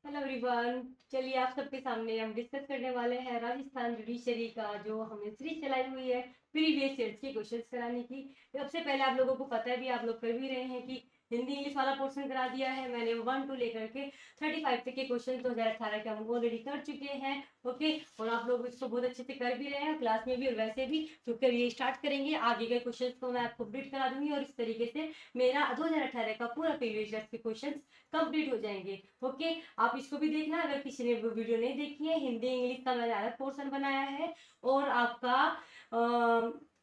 Hello everyone. चलिए आप सबके सामने हम डिस्कस करने वाले हैं राजस्थान जुडिशरी का जो हमने सीरीज चलाई हुई है प्रीवियस ईयर्स के क्वेश्चंस कराने की। सबसे पहले आप लोगों को पता है भी, आप लोग कर भी रहे हैं कि हिंदी इंग्लिश वाला पोर्शन करा दिया है मैंने 1 to लेकर के 35 तक के क्वेश्चन 2018 के हम ऑलरेडी कर चुके हैं। ओके, और आप लोग इसको बहुत अच्छे से कर भी रहे हैं क्लास में भी और वैसे भी। तो करिए स्टार्ट करेंगे, आगे के क्वेश्चन को मैं आपको कंप्लीट करा दूंगी और इस तरीके से मेरा 2018 का पूरा प्रीवियस ईयर्स के क्वेश्चन कंप्लीट हो जाएंगे। ओके, आप इसको भी देखना, अगर किसी ने वीडियो नहीं देखी है, हिंदी इंग्लिश का मैंने अलग पोर्शन बनाया है और आपका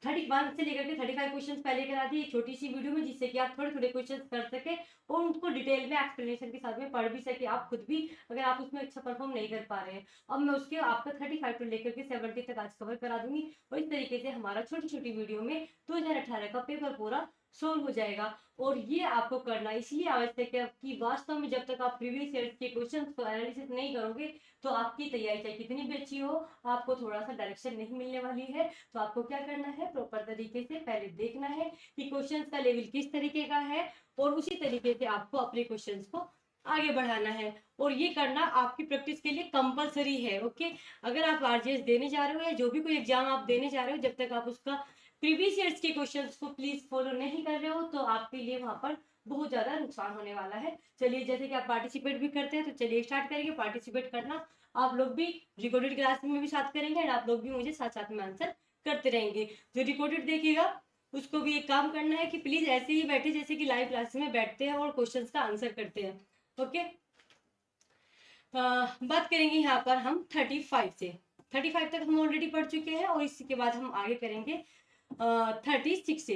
31 से लेकर के 35 क्वेश्चन पहले करा दिए छोटी सी वीडियो में, जिससे कि आप थोड़े थोड़े क्वेश्चन कर सके और उनको डिटेल में एक्सप्लेनेशन के साथ में पढ़ भी सके आप खुद भी, अगर आप उसमें अच्छा परफॉर्म नहीं कर पा रहे हैं। अब मैं उसके आपका 35 से लेकर के 70 तक आज कवर करा दूंगी और इस तरीके से हमारा छोटी छोटी वीडियो में 2018 का पेपर पूरा सोल्व हो जाएगा। और ये आपको करना इसलिए आवश्यक है कि वास्तव में जब तक आप प्रीवियस ईयर के क्वेश्चंस को एनालिसिस नहीं करोगे तो आपकी तैयारी चाहे कितनी भी अच्छी हो, आपको थोड़ा सा डायरेक्शन नहीं मिलने वाली है। तो आपको क्या करना है, प्रॉपर तरीके से पहले देखना है कि क्वेश्चंस का लेवल किस तरीके का है और उसी तरीके से आपको अपने क्वेश्चंस को आगे बढ़ाना है। और ये करना आपकी प्रैक्टिस के लिए कंपलसरी है। ओके, अगर आप आरजीएस देने जा रहे हो या जो भी कोई एग्जाम आप देने जा रहे हो, जब तक आप उसका प्रीवियस ईयर्स के क्वेश्चंस को प्लीज फॉलो नहीं कर रहे हो तो आपके लिए वहां पर बहुत ज्यादा नुकसान होने वाला है। चलिए, जैसे कि आप पार्टिसिपेट भी करते हैं तो चलिए स्टार्ट करेंगे। पार्टिसिपेट करना आप लोग भी रिकॉर्डेड क्लास में भी साथ करेंगे और आप लोग भी मुझे साथ साथ में आंसर करते रहेंगे। जो रिकॉर्डेड देखेगा उसको भी एक काम करना है कि प्लीज ऐसे ही बैठे जैसे कि लाइव क्लास में बैठते हैं और क्वेश्चन का आंसर करते हैं। ओके, बात करेंगे यहाँ पर हम 35 से। 35 तक हम ऑलरेडी पढ़ चुके हैं और इसके बाद हम आगे करेंगे 36 से।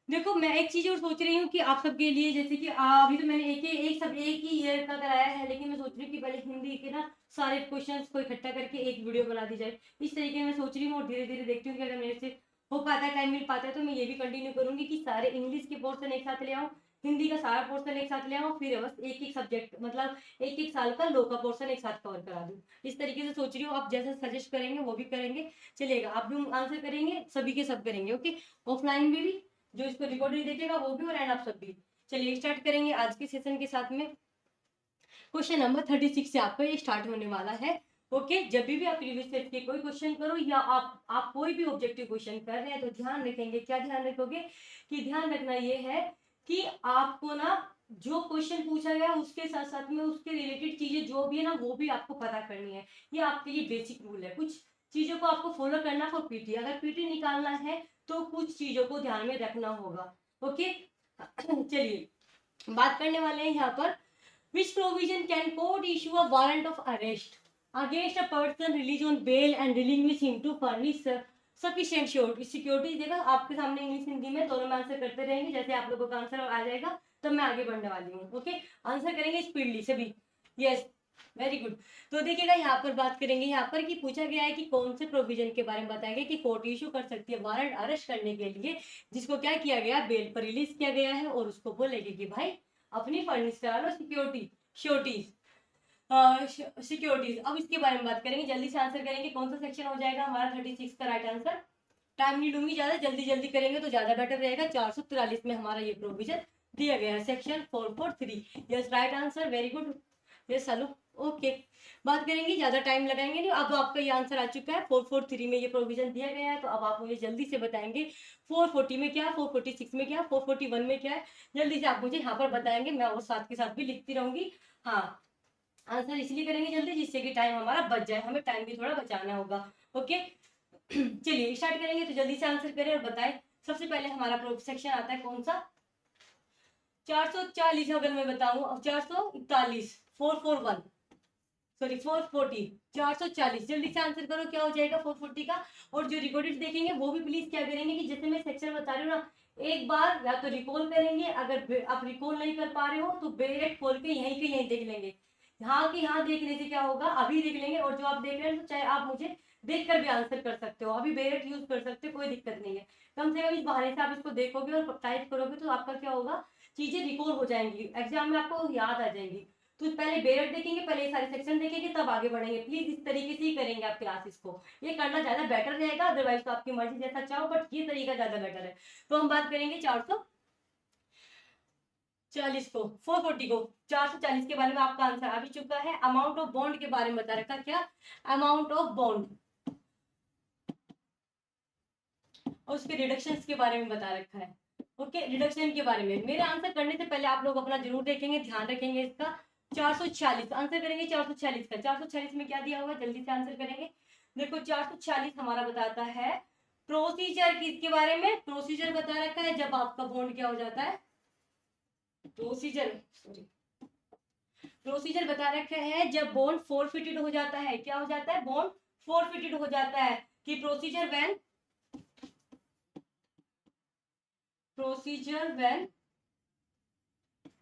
देखो, मैं एक चीज और सोच रही हूँ कि आप सबके लिए, जैसे कि अभी तो मैंने एक ही ईयर का कराया है, लेकिन मैं सोच रही हूँ कि पहले हिंदी के ना सारे क्वेश्चंस को इकट्ठा करके एक वीडियो बना दी जाए। इस तरीके मैं सोच रही हूँ और धीरे धीरे देखती हूँ कि अगर मेरे से हो पाता है, टाइम मिल पाता है, तो मैं ये भी कंटिन्यू करूंगी कि सारे इंग्लिश के पोर्शन एक साथ ले आऊँ, हिंदी का सारा पोर्शन एक साथ ले आऊँ, फिर बस एक एक सब्जेक्ट मतलब एक एक साल का लो का पोर्शन एक साथ कवर करा दूँ। इस तरीके से सोच रही हूँ, आप जैसा सजेस्ट करेंगे वो भी करेंगे, चलेगा। आप भी आंसर करेंगे, सभी के सब करेंगे। ओके, ऑफलाइन में भी जो इसको रिकॉर्डिंग देखेगा वो भी और एंड आप सब भी। चलिए स्टार्ट करेंगे आज के सेशन के साथ में। क्वेश्चन नंबर 36 से आपका ये स्टार्ट होने वाला है। ओके, जब भी आप प्रीवियस ईयर के कोई क्वेश्चन करो या आप कोई भी ऑब्जेक्टिव क्वेश्चन कर रहे हैं तो ध्यान रखेंगे, क्या ध्यान रखोगे कि ध्यान रखना ये है कि आपको ना जो क्वेश्चन पूछा गया उसके साथ साथ में उसके रिलेटेड चीजें जो भी है ना वो भी आपको पता करनी है। ये आपके लिए बेसिक रूल है। कुछ चीजों को आपको फॉलो करना फॉर पीटी, अगर पीटी निकालना है तो कुछ चीजों को ध्यान में रखना होगा। ओके, चलिए बात करने वाले हैं यहाँ पर, which provision can court issue a warrant of arrest against a person released on bail and relinquish him to furnish sufficient security। देखा, आपके सामने इंग्लिश हिंदी में दोनों में आंसर करते रहेंगे, जैसे आप लोगों का आंसर आ जाएगा तब मैं आगे बढ़ने वाली हूँ। ओके, आंसर करेंगे स्पीडली सभी। Yes, very good. तो देखिएगा यहाँ पर बात करेंगे यहाँ पर कि पूछा गया है कि कौन से प्रोविजन के बारे में बताएंगे कि कोर्ट इशू कर सकती है वारंट अरेस्ट करने के लिए, जिसको क्या किया गया, बेल पर रिलीज किया गया है और उसको बोलेगी कि भाई अपनी फर्निश करा लो सिक्योरिटी श्योरिटीज सिक्योरिटीज। अब इसके बारे में बात करेंगे, जल्दी से आंसर करेंगे। कौन सा सेक्शन हो जाएगा हमारा 36 का राइट आंसर? टाइम नहीं लूंगी ज्यादा, जल्दी जल्दी करेंगे तो ज्यादा बेटर रहेगा। 443 में हमारा ये प्रोविजन दिया गया है, section 443। Yes, right answer, very good. Yes, hello, okay. बात करेंगे, ज्यादा टाइम लगाएंगे नहीं। अब आपका ये आंसर आ चुका है, 443 में ये प्रोविजन दिया गया है। तो अब आप मुझे जल्दी से बताएंगे 440 में क्या है, 446 में क्या है, 441 में क्या है। जल्दी से आप मुझे यहाँ पर बताएंगे, मैं और साथ के साथ भी लिखती रहूंगी। हाँ, आंसर इसलिए करेंगे जल्दी जिससे कि टाइम हमारा बच जाए, हमें टाइम भी थोड़ा बचाना होगा। ओके, चलिए स्टार्ट करेंगे तो जल्दी से आंसर करें और बताएं। सबसे पहले हमारा सेक्शन आता है कौन सा, 440। अगर मैं बताऊं 441, 441, सॉरी 440, 440। जल्दी से आंसर करो, क्या हो जाएगा 440 का। और जो रिकॉर्डेड देखेंगे वो भी प्लीज क्या करेंगे कि जैसे मैं सेक्शन बता रही हूँ ना, एक बार या तो रिकॉल करेंगे, अगर आप रिकॉल नहीं कर पा रहे हो तो डायरेक्ट खोल के यहीं के यहीं देख लेंगे। हाँ कि हाँ देखने से क्या होगा, अभी देख लेंगे। और जो आप देख रहे हैं तो चाहे आप मुझे देख कर भी आंसर कर सकते हो, अभी डायरेक्ट यूज कर सकते हो, कोई दिक्कत नहीं है। कम से कम इस बहाने से आप इसको देखोगे और टाइप करोगे तो आपका क्या होगा, चीजें रिकॉल हो जाएंगी, एग्जाम में आपको याद आ जाएंगी। तो पहले बेरट देखेंगे, पहले सारे सेक्शन देखेंगे, तब आगे बढ़ेंगे। प्लीज इस तरीके से ही करेंगे आप क्लासेस को, ये करना ज्यादा बेटर रहेगा। अदरवाइज तो आपकी मर्जी जैसा चाहो, बट ये तरीका ज्यादा बेटर है। तो हम बात करेंगे 40 को 440 को 440 के बारे में आपका आंसर आ भी चुका है। अमाउंट ऑफ बॉन्ड के बारे में बता रखा, क्या अमाउंट ऑफ बॉन्ड, और उसके रिडक्शंस के बारे में बता रखा है। ओके, रिडक्शन के बारे में मेरे आंसर करने से पहले आप लोग अपना जरूर देखेंगे, ध्यान रखेंगे इसका। 446 आंसर करेंगे 446 का। 446 में क्या दिया हुआ, जल्दी से आंसर करेंगे। देखो 446 हमारा बताता है प्रोसीजर किसके बारे में, प्रोसीजर बता रखा है जब आपका बॉन्ड क्या हो जाता है, प्रोसीजर सॉरी प्रोसीजर बता रखा है जब बॉन्ड फोरफिटेड हो जाता है। क्या हो जाता है, बॉन्ड फोरफिटेड हो जाता है। कि प्रोसीजर व्हेन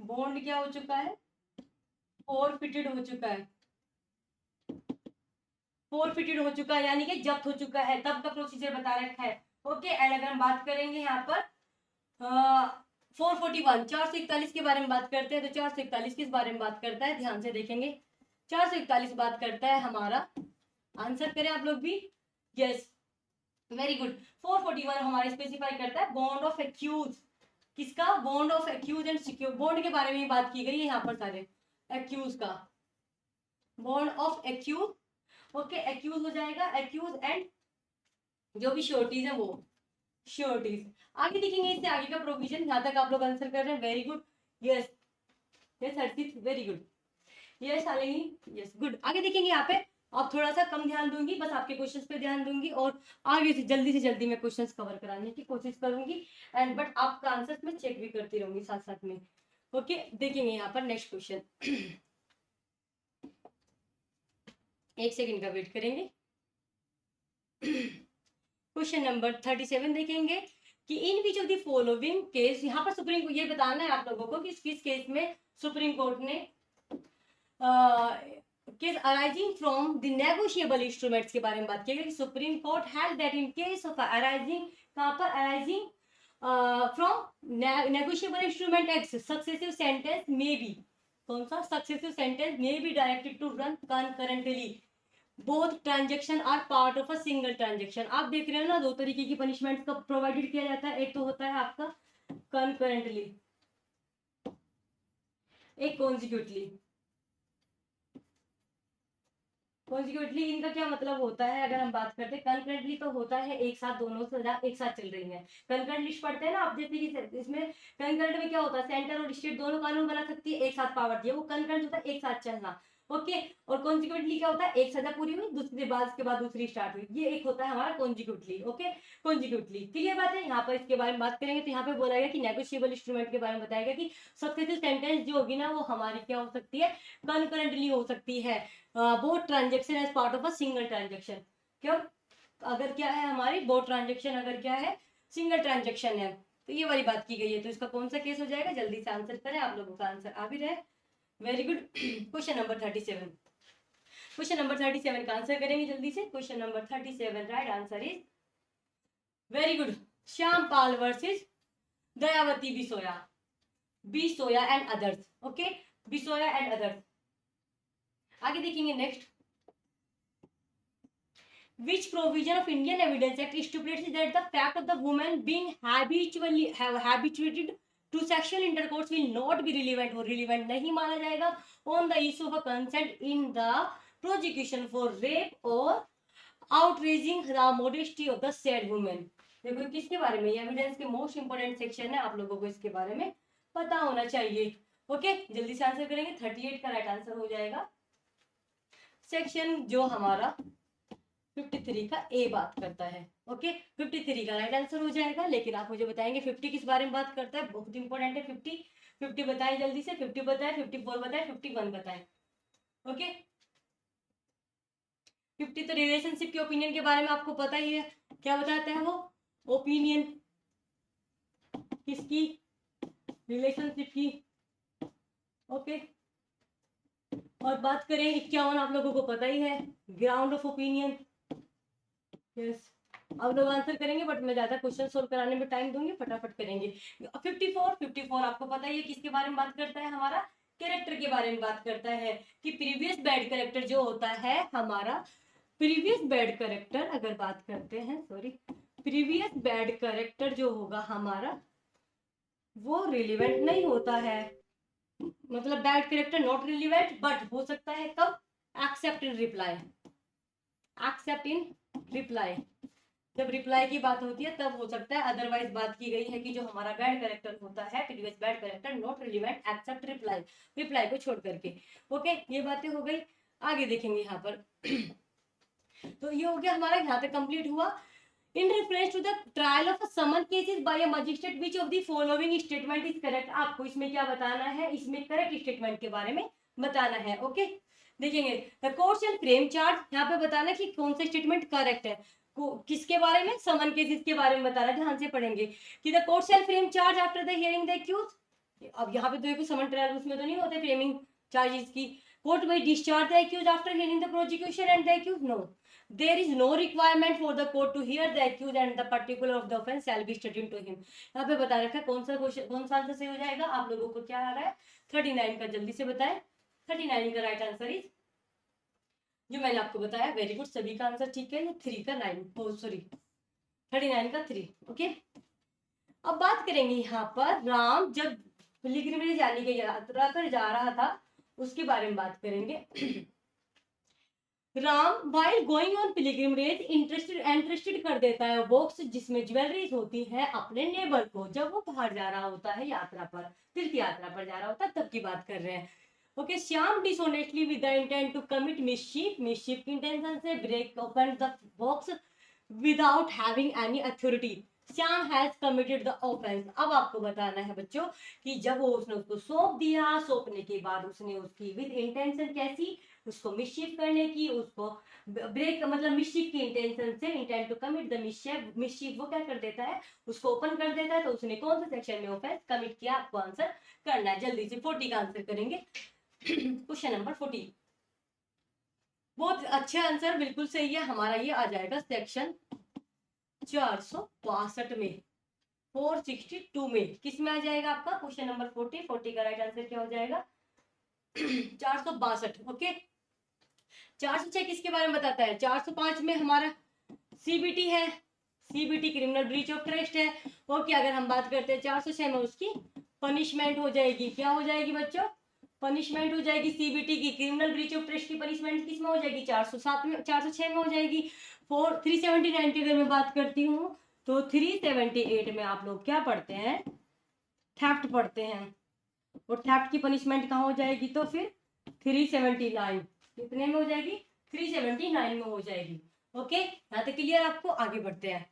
बॉन्ड क्या हो चुका है, फोरफिटेड हो चुका है, फोरफिटेड हो चुका है यानी कि जब्त हो चुका है, तब का प्रोसीजर बता रखा है। ओके, एंड अगर हम बात करेंगे यहाँ पर 441 441 के बारे में बात करते हैं, तो 441 किस बारे में बात करता है, ध्यान से देखेंगे। 441 बात करता है हमारा, आंसर करें आप लोग भी, यस वेरी गुड। 441 हमारे स्पेसिफाई करता है बॉन्ड ऑफ एक्यूज, किसका, bond of accused and secure, bond के बारे में बात की गई है यहाँ पर सारे, एक्यूज का, bond of accused. Okay, accused हो जाएगा, एक्यूज एंड जो भी श्योरिटीज है वो श्योरिटीज। आगे देखेंगे इससे आगे का प्रोविजन, यहाँ तक आप लोग आंसर कर रहे हैं, very good, yes yes Harshit, very good, yes Shalini, yes good. आगे देखेंगे यहाँ पे, अब थोड़ा सा कम ध्यान दूंगी, बस आपके क्वेश्चंस पे ध्यान दूंगी और आगे से जल्दी मैं क्वेश्चंस कवर कराने की कोशिश करूंगी, एंड बट आपका आंसर मैं चेक भी करती रहूंगी साथ साथ में। ओके, देखेंगे यहाँ पर नेक्स्ट क्वेश्चन, एक सेकंड का वेट करेंगे। क्वेश्चन नंबर 37 देखेंगे कि in which of the following case, यहाँ पर सुप्रीम कोर्ट, ये बताना है आप लोगों को कि किस केस में सुप्रीम कोर्ट ने case arising from the negotiable instruments के बारे में बात की गई। Supreme court held that in case of arising, कहाँ पर, arising from negotiable instrument act, successive sentence may be, कौन सा, successive sentence may be directed to run concurrently, both transaction are part of a single transaction. आप देख रहे हो ना, दो तरीके की पनिशमेंट का प्रोवाइडेड किया जाता है, एक तो होता है आपका कंकरेंटली, एक कॉन्जिक्यूटली। कॉन्जिक्यूटली इनका क्या मतलब होता है, अगर हम बात करते हैं, कंकरेंटली तो होता है एक साथ दोनों सजा एक साथ चल रही है। कंकरेंट लिस्ट पढ़ते हैं ना आप, जैसे कि इसमें कंकरेंट में क्या होता है, सेंटर और स्टेट दोनों कानून बना सकती है, एक साथ पावर दिया, वो कंकरेंट होता है एक साथ चलना। ओके, और कॉन्जिक्यूटली क्या होता है, एक सजा पूरी हुई, दूसरी बाद के बाद दूसरी स्टार्ट हुई, ये एक होता है हमारा कॉन्जिक्यूटली। ओके, कॉन्जिक्यूटली क्लियर बात है। यहाँ पर इसके बारे में बात करेंगे तो यहाँ पे बोला गया कि नेगोशिएबल इंस्ट्रूमेंट के बारे में बताया गया कि सक्सेसिव सेंटेंस जो होगी ना वो हमारी क्या हो सकती है, कंकरेंटली हो सकती है, both transaction as part of a single transaction. क्यों, अगर क्या है हमारी बोथ ट्रांजेक्शन अगर क्या है सिंगल ट्रांजेक्शन है, तो ये वाली बात की गई है, तो इसका कौन सा केस हो जाएगा, जल्दी से आंसर करें, आप लोगों का आंसर आ भी रहे, very good. Question number 37, question number 37 का आंसर करेंगे जल्दी से। Question number 37 right answer is very good, Shyampal versus Dayawati Bisoya, Bisoya and others. Okay, Bisoya and others. आगे देखेंगे next, which provision of Indian Evidence Act stipulates that the fact of the woman being habituated to sexual intercourse will not be relevant, or relevant नहीं माना जाएगा on the issue of a consent in the prosecution for rape or outraging the modesty of the said woman। देखो किसके बारे में, evidence के most important section है, आप लोगों को इसके बारे में पता होना चाहिए। ओके, जल्दी से आंसर करेंगे, 38 का राइट आंसर हो जाएगा। सेक्शन जो हमारा 53 का ए बात करता है। ओके, 53 का राइट आंसर हो जाएगा, लेकिन आप मुझे बताएंगे 50 किस बारे में बात करता है, बहुत इंपॉर्टेंट है 50। 50 बताएं जल्दी से, 50 बताएं, 54 बताएं, 51 बताएं। ओके, 50 तो रिलेशनशिप के ओपिनियन के बारे में आपको पता ही है, क्या बताता है वो, ओपिनियन किसकी, रिलेशनशिप की। ओके, और बात करें 51, आप लोगों को पता ही है, ग्राउंड ऑफ ओपिनियन। यस, अब लोग आंसर करेंगे, बट मैं ज्यादा क्वेश्चन सोल्व कराने में टाइम दूंगी, फटाफट करेंगे। 54 आपको पता ही है किसके बारे में बात करता है, हमारा कैरेक्टर के बारे में बात करता है, कि प्रीवियस बैड कैरेक्टर जो होता है हमारा, प्रीवियस बैड कैरेक्टर अगर बात करते हैं, सॉरी, प्रीवियस बैड कैरेक्टर जो होगा हमारा वो रिलेवेंट नहीं होता है। मतलब bad character not relevant, but हो सकता है कब, एक्सेप्ट इन रिप्लाई, एक्सेप्ट इन रिप्लाई, जब रिप्लाई की बात होती है तब हो सकता है। अदरवाइज बात की गई है कि जो हमारा बैड कैरेक्टर होता है, previous bad character not relevant except reply, reply को छोड़ करके। ओके, ये बातें हो गई। आगे देखेंगे यहाँ पर तो ये हो गया हमारा, यहाँ तक कंप्लीट हुआ। In reference to the trial of summon cases by a magistrate which of the following statement is correct. आपको इसमें क्या बताना है, इसमें करेक्ट स्टेटमेंट के बारे में बताना है। ओके, देखेंगे the court shall frame charge, यहाँ पे बताना कि कौन सा स्टेटमेंट करेक्ट है, किसके बारे में, समन केसेस के बारे में बताना। ध्यान से पढ़ेंगे कि the court shall frame charge after the hearing the accused. अब यहाँ पे तो देखो समन ट्रायल उसमें तो नहीं होते फ्रेमिंग चार्जेस की। Court will discharge the accused after hearing the prosecution and the accused. No, there is no requirement for the court to hear the accused and the particular of the offense shall be stated to him। यहाँ पे बता रखा है कौन सा question, कौन सा answer सही हो जाएगा। आप लोगों को क्या आ रहा है, 39 का, जल्दी से बताएं। 39 का राइट आंसर इज, जो मैंने आपको बताया, वेरी गुड, सभी का आंसर ठीक है। ये 3 का 9, सॉरी 39 का 3। ओके, अब बात करेंगे यहाँ पर राम जब पिलग्रिमेज जाने की यात्रा पर जा रहा था, उसके बारे में बात करेंगे। Ram while going on pilgrimage interested कर देता है बॉक्स जिसमें ज्वेलरीज होती है अपने नेबर को, जब वो बाहर जा रहा होता है यात्रा पर, तीर्थ यात्रा पर जा रहा होता है, तब की बात कर रहे हैं। Okay, Shyam dishonestly with the intent to commit mischief, mischief की इंटेंशन से break open the box without having any authority, Shyam has committed the offence. अब आपको बताना है बच्चों कि जब वो उसने उसको सौंप दिया, सौंपने के बाद उसने उसकी विद इंटेंशन कैसी, उसको मिसचीफ करने की, उसको ब्रेक मतलब मिसचीफ की इंटेंशन से, intent to commit the mischief, mischief वो क्या कर देता है, उसको ओपन कर देता है। तो उसने कौन सा सेक्शन में ऑफेंस कमिट किया, आपको आंसर करना है। जल्दी से 40 का आंसर करेंगे। क्वेश्चन नंबर 40, बहुत अच्छा आंसर, बिल्कुल सही है हमारा। ये आ जाएगा सेक्शन 462 में, 462 में, किस में आ जाएगा आपका क्वेश्चन नंबर 40। 40 का राइट आंसर क्या हो जाएगा, 462। ओके, 406 किसके बारे में बताता है, 405 में हमारा सीबीटी है, CBT criminal breach of trust है। ओके, अगर हम बात करते हैं 406 में, उसकी पनिशमेंट हो जाएगी, क्या हो जाएगी बच्चों, पनिशमेंट हो जाएगी सीबीटी की, क्रिमिनल ब्रीच ऑफ ट्रस्ट की पनिशमेंट किस में हो जाएगी, 407 में, 406 में हो जाएगी। 379 की अगर मैं बात करती हूँ तो 378 में आप लोग क्या पढ़ते हैं, थेफ्ट पढ़ते हैं, और थेफ्ट की पनिशमेंट कहाँ हो जाएगी, तो फिर 379 कितने में हो जाएगी, 379 में हो जाएगी। ओके, यहाँ तक क्लियर आपको, आगे बढ़ते हैं।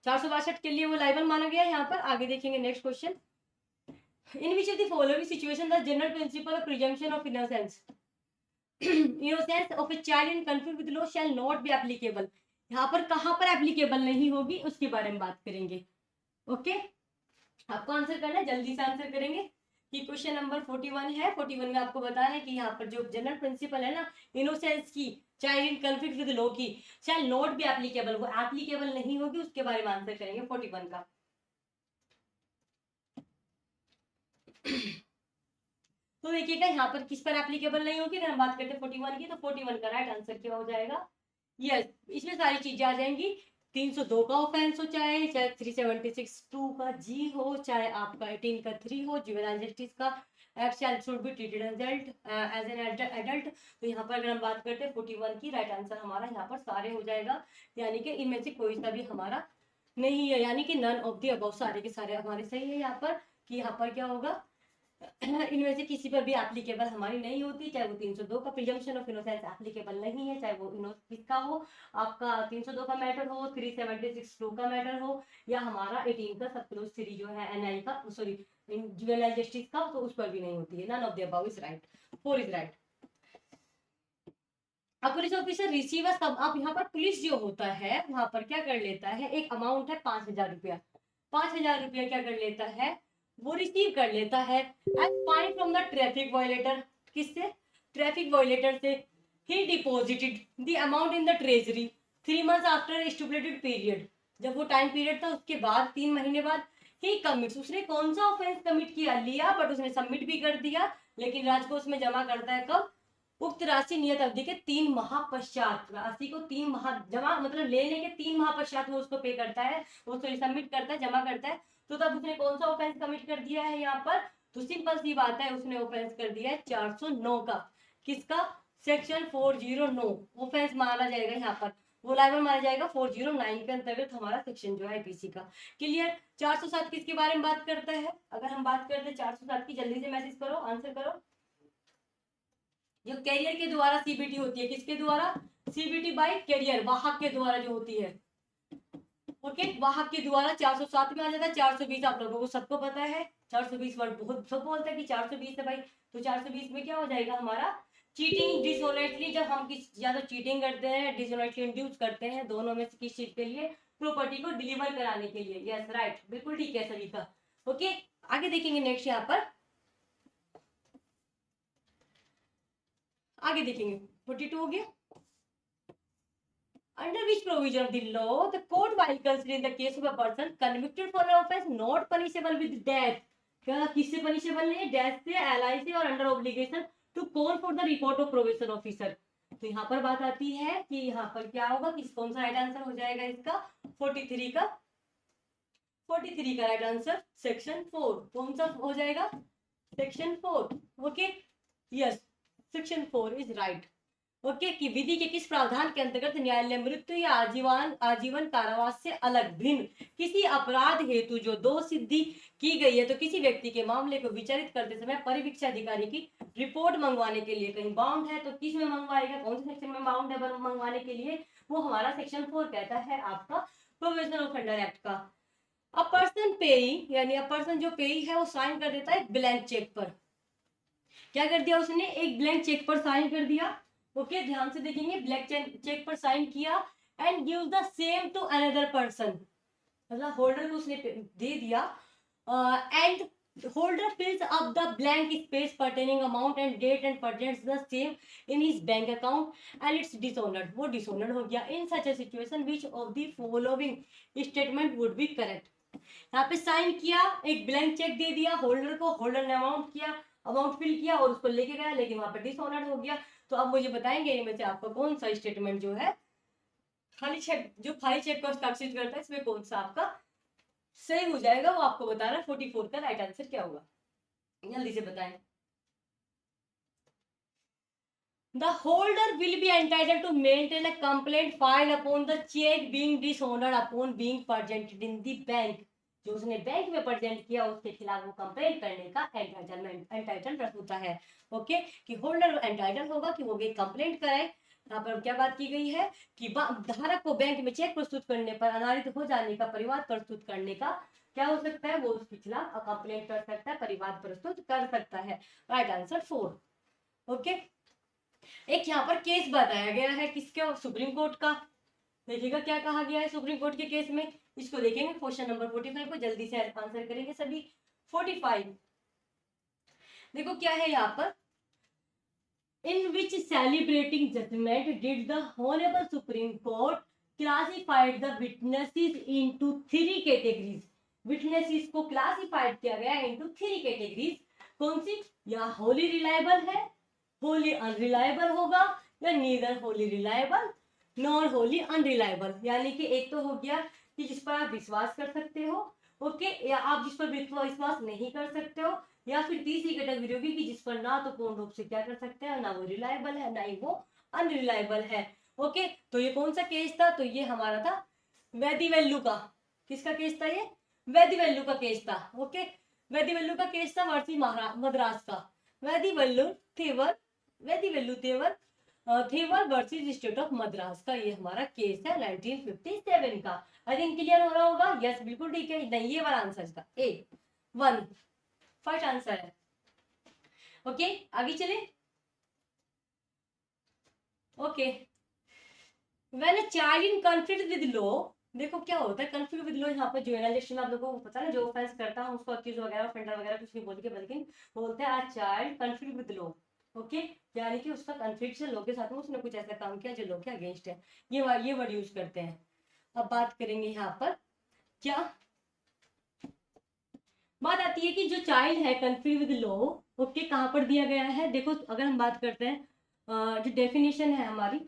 462 के लिए वो लाइबल माना गया है। यहाँ पर आगे देखेंगे next question, in which of the following situation the general principle of presumption of innocence, innocence of a child in conflict with law shall not be applicable. यहाँ पर कहाँ पर एप्लीकेबल नहीं होगी, उसके बारे में बात करेंगे। ओके, आपको आंसर करना है, जल्दी से आंसर करेंगे कि क्वेश्चन नंबर 41 है। 41 में आपको बताना है कि यहाँ पर जो जनरल प्रिंसिपल है ना, इनोसेंस की, child in conflict with law की, शैल नॉट बी एप्लीकेबल, वो एप्लीकेबल नहीं होगी, उसके बारे में आंसर करेंगे 41 का। तो देखिएगा यहाँ पर किस पर एप्लीकेबल नहीं होगी, अगर हम बात करते हैं 41 की, तो 41 का राइट आंसर क्या हो जाएगा, यस, इसमें सारी चीजें आ जाएंगी। 302 का ऑफेंस हो, चाहे 376 2 का जी हो, चाहे आपका 18 का 3 हो, जुवेनाइल जस्टिस का act shall should be treated as an adult. तो यहाँ पर अगर हम बात करते हैं 41 की, राइट आंसर हमारा यहाँ पर सारे हो जाएगा, यानी कि इनमें से कोई सा भी हमारा नहीं है, यानी कि नन ऑफ द अबव, सारे के सारे हमारे सही है। यहाँ पर कि यहाँ पर क्या होगा, इनमें से किसी पर भी एप्लीकेबल हमारी नहीं होती, चाहे वो 302 का प्रिजम्पशन ऑफ इनोसेंस एप्लीकेबल नहीं है, चाहे वो किसका हो, आपका 302 का मैटर हो, 376 2 का मैटर हो, या हमारा 18 का सब क्लोज 3 जो है एनआई का, सॉरी जुवेनाइल जस्टिस का, तो उस पर भी नहीं होती है। None of the above is right, 4 is right. अब पुलिस ऑफिसर रिसीवर, सब आप यहाँ पर पुलिस जो होता है वहां पर क्या कर लेता है, एक अमाउंट है 5000 रुपया, 5000 रुपया क्या कर लेता है, वो रिसीव कर लेता है as fine from the traffic violator, किससे, ट्रैफिक वायलेटर से। He deposited the amount in the treasury 3 months after stipulated period, जब वो टाइम पीरियड था उसके बाद 3 महीने बाद ही कमिट्स, उसने कौन सा ऑफेंस कमिट किया, लिया बट उसने सबमिट भी कर दिया, लेकिन राजकोष में जमा करता है कब, उक्त राशि नियत अवधि के 3 माह पश्चात, राशि को 3 माह जमा मतलब लेने के 3 माह पश्चात वो उसको पे करता है, वो सबमिट करता है, जमा करता है। तो तब उसने कौन सा ऑफेंस कमिट कर दिया है यहाँ पर, तो सिंपल सी बात है, उसने ऑफेंस कर दिया है 409 का। किसका? सेक्शन 409 ऑफेंस माना जाएगा यहाँ पर, वो लाइबल माना जाएगा 409 के अंतर्गत हमारा सेक्शन जो है आईपीसी का। क्लियर? 407 किसके बारे में बात करता है? अगर हम बात करते हैं 407 की, जल्दी से मैसेज करो, आंसर करो। जो कैरियर के द्वारा सीबीटी होती है, किसके द्वारा? सीबीटी बाय कैरियर, वाहक के द्वारा जो होती है। ओके, वाहक के द्वारा 407 में आ जाता है। 420 आप लोगों को सबको पता है, 420 वर्ड बहुत सब बोलते हैं कि 420 है भाई, तो 420 में क्या हो जाएगा हमारा? चीटिंग डिसऑनेस्टली, जब हम किस या तो चीटिंग करते हैं, डिसऑनेस्टली इंड्यूस करते हैं, दोनों में से किस चीज के लिए? प्रॉपर्टी को डिलीवर कराने के लिए। यस राइट, बिल्कुल ठीक है सभी का। ओके, आगे देखेंगे नेक्स्ट यहाँ पर, आगे देखेंगे 42 हो गया। Under which provision of the law the court while considering the case of a person convicted for an offence not punishable with death, क्या किससे पनिशेबल नहीं? डेथ से, एलआई से, और under obligation to call for the report of probation officer. तो यहाँ पर बात आती है कि यहाँ पर क्या होगा, किस कौन सा राइट आंसर हो जाएगा इसका? 43 का, 43 का राइट आंसर सेक्शन 4 कौन सा हो जाएगा? Section 4। Okay, yes, section 4 is right. Okay, कि विधि के किस प्रावधान के अंतर्गत न्यायालय मृत्यु या आजीवन कारावास से अलग भिन्न किसी अपराध हेतु जो दोष सिद्धि की गई है, तो किसी व्यक्ति के मामले को विचारित करते समय परिवीक्षा अधिकारी की रिपोर्ट मंगवाने के लिए कहीं बाउंड है, तो किस में मंगवाएगा? कौन से सेक्शन में बाउंड है मंगवाने के लिए? वो हमारा सेक्शन 4 कहता है आपका प्रोविजन ऑफेंडर एक्ट का। अ पर्सन पेइंग, यानी अ पर्सन जो पेई है वो साइन कर देता है ब्लैंक चेक पर। क्या कर दिया उसने? एक ब्लैंक चेक पर साइन कर दिया। ओके, ध्यान से देखेंगे, ब्लैंक चेक पर साइन किया and give the same to another person, मतलब होल्डर को उसने दे दिया, and holder fills up the blank space pertaining amount and date and presents the same in his bank account and it's dishonored, वो dishonored हो गया। in such a situation which of the following statement would be correct? यहाँ पे sign किया, एक blank cheque दे दिया holder को, holder ने अमाउंट फिल किया और उसको लेके गया, लेकिन वहां पर डिसऑनर्ड हो गया। तो अब मुझे बताएंगे इनमें से आपका कौन सा स्टेटमेंट जो है खाली चेक को हस्ताक्षरित करता है, इसमें कौन सा आपका सही हो जाएगा, वो आपको बता रहा है। 44 का राइट आंसर क्या होगा, जल्दी से बताएं। The holder will be entitled to maintain a complaint filed upon the check being dishonored upon being presented in the bank, जो उसने बैंक में प्रेजेंट किया उसके खिलाफ वो कंप्लेंट करने का एंटाइटल होता है। ओके, कि होल्डर एंटाइटल होगा कि वो एक कंप्लेंट कराए। यहाँ पर क्या बात की गई है कि धारक को बैंक में चेक प्रस्तुत करने पर अनारित हो जाने का परिवाद प्रस्तुत करने का क्या हो सकता है, वो उसके खिलाफ कंप्लेंट कर सकता है, परिवाद प्रस्तुत कर सकता है। Right answer 4। ओके, एक यहाँ पर केस बताया गया है किसके? सुप्रीम कोर्ट का। देखिएगा क्या कहा गया है सुप्रीम कोर्ट के केस में, इसको देखेंगे। क्वेश्चन नंबर 45 को जल्दी से आंसर करेंगे सभी। 45 देखो क्या है यहाँ पर, in which celebrating judgment did the honourable supreme court classified the witnesses into 3 categories. Witnesses को क्लासिफाइड किया गया इनटू 3 कैटेगरीज। कौन सी? या होली रिलायबल है, होली अनरिलायबल होगा, या neither Holi reliable nor Holi unreliable. यानी कि एक तो हो गया कि जिस पर आप विश्वास कर सकते हो, ओके, या आप जिस पर विश्वास नहीं कर सकते हो, या फिर तीसरी कैटेगरी होगी कि जिस पर ना तो पूर्ण रूप से क्या कर सकते हैं, ना वो रिलायबल है ना ही वो अनरिलायबल है। ओके, तो ये कौन सा केस था? तो ये हमारा था वैदी वैल्यू का। किसका केस था ये? वैदी वैल्यू का केस था। ओके, वैदी वैल्यू का केस था वर्सी मद्रास का। Vaidi value Thevar versus state of Madras का ये हमारा केस है 1957 का। आई थिंक क्लियर हो रहा होगा। यस बिल्कुल ठीक है, नहीं ये वाला आंसर इसका A1 फर्स्ट आंसर है। ओके, आगे चले। Okay, when a child in conflict with law, देखो क्या होता है कॉन्फ्लिक्ट विद लॉ। यहाँ पर जुवेनाइल में आप लोगों को पता है जो ऑफेंस करता है उसको अक्यूज वगैरह ऑफेंडर वगैरह कुछ नहीं बोल के, बल्कि बोलते हैं a child conflict with law. Okay, यानी कि उसका कॉन्फ्लिक्ट है लॉ के साथ में, उसने कुछ ऐसा काम किया जो लॉ के अगेंस्ट है, ये वर्ड यूज करते हैं। अब बात करेंगे यहाँ पर क्या बात आती है कि जो चाइल्ड है कॉन्फ्लिक्ट विद लॉ, ओके, कहाँ पर दिया गया है? देखो अगर हम बात करते हैं जो डेफिनेशन है हमारी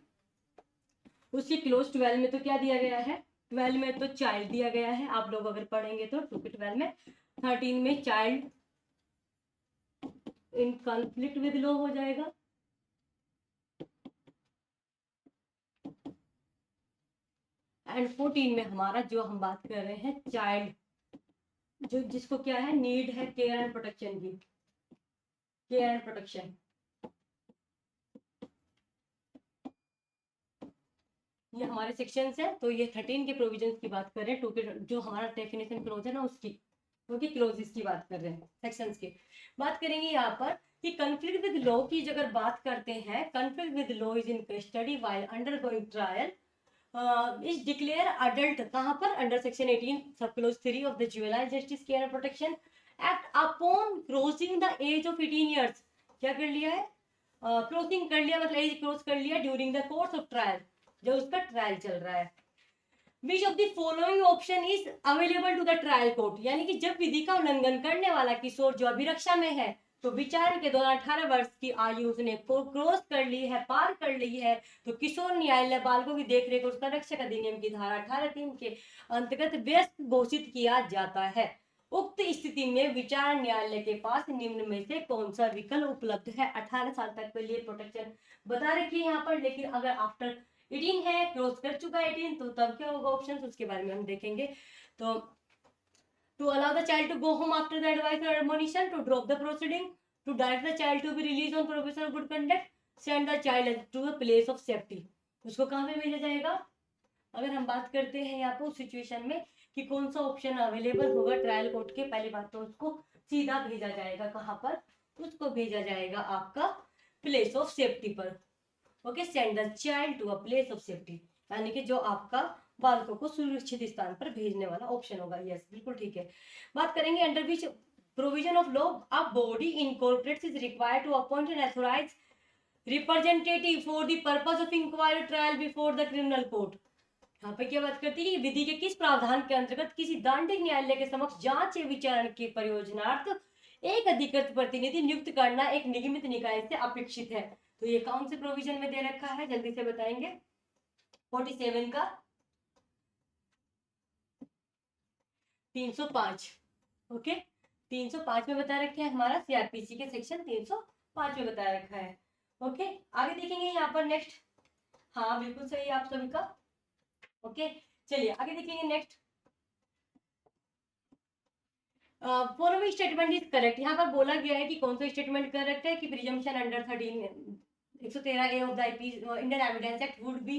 उसकी क्लोज 12 में तो क्या दिया गया है? 12 में तो चाइल्ड दिया गया है, आप लोग अगर पढ़ेंगे तो 12 में 13 में child in conflict with law हो जाएगा। एंड 14 में हमारा जो हम बात कर रहे हैं चाइल्ड, जो जिसको क्या है नीड है केयर एंड प्रोटेक्शन की, केयर एंड प्रोटेक्शन। ये हमारे सेक्शंस है। तो ये 13 के प्रोविजंस की बात कर रहे हैं, 2 के जो हमारा डेफिनेशन क्लोज है ना उसकी, क्योंकि क्लोजेस की बात कर रहे हैं सेक्शंस की। बात करेंगे यहाँ पर कि कॉन्फ्लिक्ट विद लॉ की अगर बात करते हैं, conflict with law is in custody while undergoing trial is declare adult, कहाँ पर under section 18 sub clause 3 of the juvenile justice care and protection act upon crossing the age of 18 years. क्या कर लिया है, क्रॉसिंग कर लिया, मतलब as cross कर लिया during the course of trial, जो उसका ट्रायल चल रहा है। Which of the following option is available to the trial court, यानी कि जब विधि का उल्लंघन करने वाला किशोर जो अभिरक्षा में है, तो विचारण के दौरान 18 वर्ष की आयु उसने क्रॉस कर ली है, पार कर ली है, तो किशोर न्यायालय बालकों की देखरेख और संरक्षक अधिनियम की धारा 18(3) के अंतर्गत व्यस्त घोषित किया जाता है। उक्त स्थिति में विचारण न्यायालय के पास निम्न में से कौन सा विकल्प उपलब्ध है। 18 साल तक के लिए प्रोटेक्शन बता रखी है यहाँ पर, लेकिन अगर आफ्टर 18 है, क्रॉस कर चुका है 18, तो तब क्या होगा ऑप्शन, उसके बारे में हम देखेंगे। तो to allow the child to go home after the advice or admonition, to drop the proceeding, to direct the child to be release on provision of good conduct, send the child to a place of safety. उसको कहाँ पे भेजा जाएगा, अगर हम बात करते हैं यहाँ पर उस सिचुएशन में कि कौन सा ऑप्शन अवेलेबल होगा ट्रायल कोर्ट के, पहली बात तो उसको सीधा भेजा जाएगा कहाँ पर, उसको भेजा जाएगा आपका प्लेस ऑफ सेफ्टी पर। Okay, send the child to a place of safety, यानी कि जो आपका बालकों को सुरक्षित स्थान पर भेजने वाला ऑप्शन होगा। यस, बिल्कुल ठीक है। बात करेंगे under which provision of law a body incorporates is required to appoint an authorised representative for the purpose of inquiry trial before the criminal court. यहाँ पे क्या बात करती है कि विधि के किस प्रावधान के अंतर्गत किसी दांडिक न्यायालय के समक्ष जांच या विचारण की प्रयोजनार्थ एक अधिकृत प्रतिनिधि नियुक्त करना एक निगमित निकाय से अपेक्षित है। तो ये कौन से प्रोविजन में दे रखा है, जल्दी से बताएंगे। 47 का 305। ओके, 305 में बता रखा है हमारा, सीआरपीसी के सेक्शन 305 में बता रखा है। ओके, आगे देखेंगे यहाँ पर नेक्स्ट। हाँ बिल्कुल सही है आप सभी का। ओके, चलिए आगे देखेंगे next. Following statement is correct, यहाँ पर बोला गया है कि कौन सा स्टेटमेंट करेक्ट है कि presumption under 113A of the Indian Evidence Act would be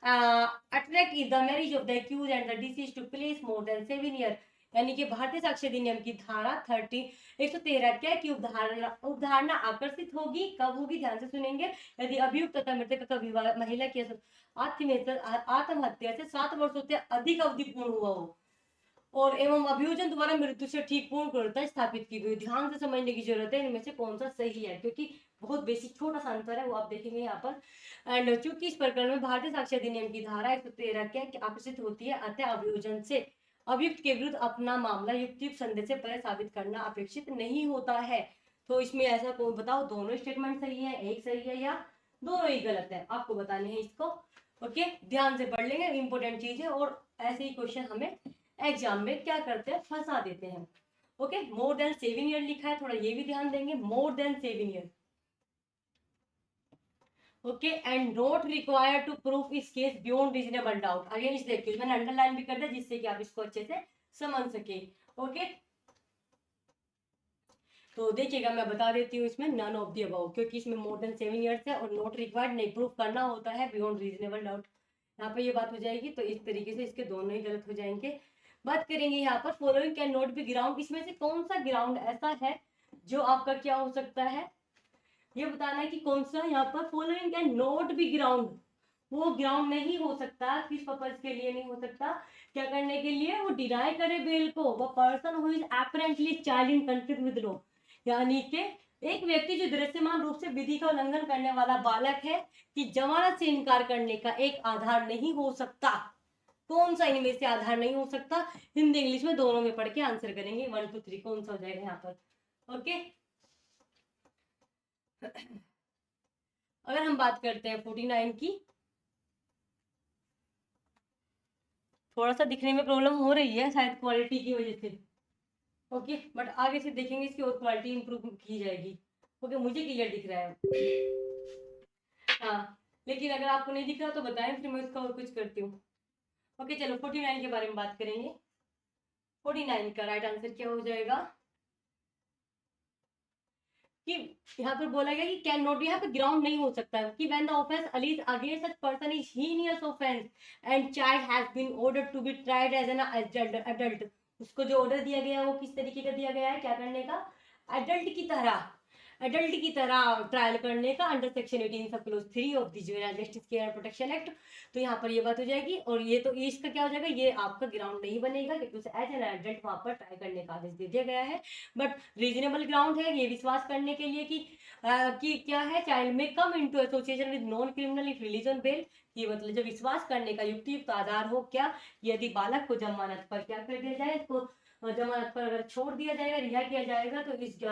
attract if the marriage of the accused and the deceased took place more than 7 years, यानी कि भारतीय साक्ष्य अधिनियम की धारा 113 क्या कि उपधारणा आकर्षित होगी, कब होगी, ध्यान से सुनेंगे, यदि अभियुक्त तथा मृतक का विवाह महिला की आत्महत्या से 7 वर्षों से अधिक अवधि पूर्ण हुआ हो और एवं अभियोजन द्वारा मृत्यु से ठीक पूर्ण क्रूरता स्थापित की गई। ध्यान से समझने की जरूरत है इनमें से कौन सा सही है, क्योंकि बहुत बेसिक छोटा सा अंतर है, वो आप देखेंगे यहाँ पर। एंड चूंकि इस प्रकरण में भारतीय साक्ष्य अधिनियम की धारा 113 क्या आकर्षित होती है, अतः अभियोजन से अभियुक्त के विरुद्ध अपना मामला युक्तियुक्त संदेह से परे साबित करना अपेक्षित नहीं होता है। तो इसमें ऐसा कोई बताओ, दोनों स्टेटमेंट सही है, एक सही है या दोनों ही गलत है, आपको बताने हैं इसको। ओके, ध्यान से पढ़ लेंगे, इंपॉर्टेंट चीज है, और ऐसे ही क्वेश्चन हमें एग्जाम में क्या करते हैं, फंसा देते हैं। ओके, मोर देन 7 ईयर लिखा है, थोड़ा ये भी ध्यान देंगे, more than 7 year. Okay, and not required to proof इस case beyond reasonable doubt. Again इस देखिए मैंने अंडरलाइन भी कर दिया जिससे कि आप इसको अच्छे से समझ सके। ओके, तो देखिएगा मैं बता देती हूँ इसमें नन ऑफ द अबव, क्योंकि इसमें मोर देन 7 ईयर्स है और नॉट रिक्वायर्ड नहीं, प्रूफ करना होता है बियॉन्ड रीजनेबल डाउट। यहाँ पे ये बात हो जाएगी, तो इस तरीके से इसके दोनों ही गलत हो जाएंगे। बात करेंगे यहाँ पर following can not be ground, इसमें से कौन सा ग्राउंड ऐसा है जो आपका क्या हो सकता है, ये बताना है कि कौन सा यहाँ पर following can not be ground, वो ग्राउंड नहीं हो सकता, किस पर्पज के लिए नहीं हो सकता, क्या करने के लिए, वो डिनाई करे बेल को, वो person who is apparently child in conflict with law, यानी कि एक व्यक्ति जो दृश्यमान रूप से विधि का उल्लंघन करने वाला बालक है कि जमानत से इनकार करने का एक आधार नहीं हो सकता। कौन सा इनमें से आधार नहीं हो सकता, हिंदी इंग्लिश में दोनों में पढ़ के आंसर करेंगे 1 2 3 कौन सा हो जाएगा यहाँ पर। ओके, अगर हम बात करते हैं 49 की, थोड़ा सा दिखने में प्रॉब्लम हो रही है शायद क्वालिटी की वजह से। ओके, बट आगे से देखेंगे इसकी और क्वालिटी इंप्रूव की जाएगी। ओके, मुझे क्लियर दिख रहा है। हाँ, लेकिन अगर आपको नहीं दिख रहा तो बताएं, फिर मैं इसका और कुछ करती हूँ। ओके चलो 49 के बारे में बात करेंगे। 49 का राइट आंसर क्या हो जाएगा कि यहाँ पर बोला गया कि कैन नॉट, यहाँ पे ग्राउंड नहीं हो सकता है कि when the offence alleged against such person is heinous offence and child has been ordered to be tried as an adult. उसको जो ऑर्डर दिया गया है वो किस तरीके का दिया गया है, क्या करने का, एडल्ट की तरह ट्रायल करने का under section 18 sub clause 3 of the juvenile justice care and protection act. तो यहाँ पर ये बात हो जाएगी, और ये तो इसका क्या हो जाएगा, ये आपका ग्राउंड नहीं बनेगा क्योंकि उसे एज एन एडल्ट वहां पर ट्राई करने का आदेश दे दिया गया है। बट रीजनेबल ग्राउंड है ये विश्वास करने के लिए कि क्या है, child may come into association with non criminal if release on bail. ये मतलब जो विश्वास करने का युक्तियुक्त आधार हो, क्या, यदि बालक को जमानत पर क्या कर दिया जाए, इसको जमानत पर अगर छोड़ दिया जाएगा, रिहा किया जाएगा, तो इस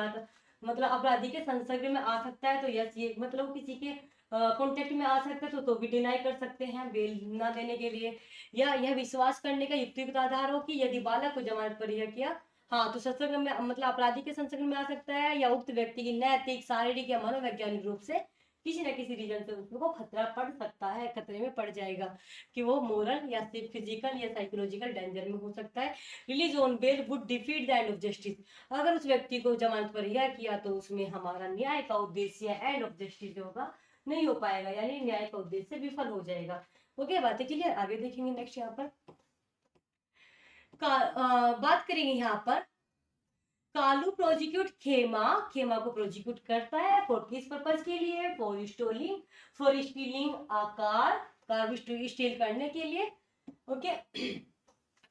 मतलब अपराधी के संसर्ग में आ सकता है। तो यस, ये मतलब किसी के कॉन्टेक्ट में आ सकता है तो भी डिनाई कर सकते हैं बेल ना देने के लिए। या यह विश्वास करने का युक्तियुक्त आधार हो कि यदि बालक को जमानत पर रिहा किया, हाँ, तो संसर्ग में मतलब अपराधी के संसर्ग में आ सकता है, या उक्त व्यक्ति की नैतिक, शारीरिक या मनोवैज्ञानिक रूप से किसी न किसी रीजन से उसको खतरा पड़ सकता है, खतरे में पड़ जाएगा कि वो मोरल या फिजिकल या साइकोलॉजिकल डेंजर में हो सकता है। Release on bail would defeat the end of justice. अगर उस व्यक्ति को जमानत पर रिहा किया तो उसमें हमारा न्याय का उद्देश्य एंड ऑफ जस्टिस जो होगा नहीं हो पाएगा, यानी न्याय का उद्देश्य विफल हो जाएगा। ओके, बातें क्लियर, आगे देखेंगे नेक्स्ट यहाँ पर बात करेंगे यहाँ पर कालू प्रोजिक्यूट खेमा, खेमा को प्रोजिक्यूट करता है फॉर किस पर्पज के लिए, फॉर स्टीलिंग आकार, कार स्टील करने के लिए। Okay,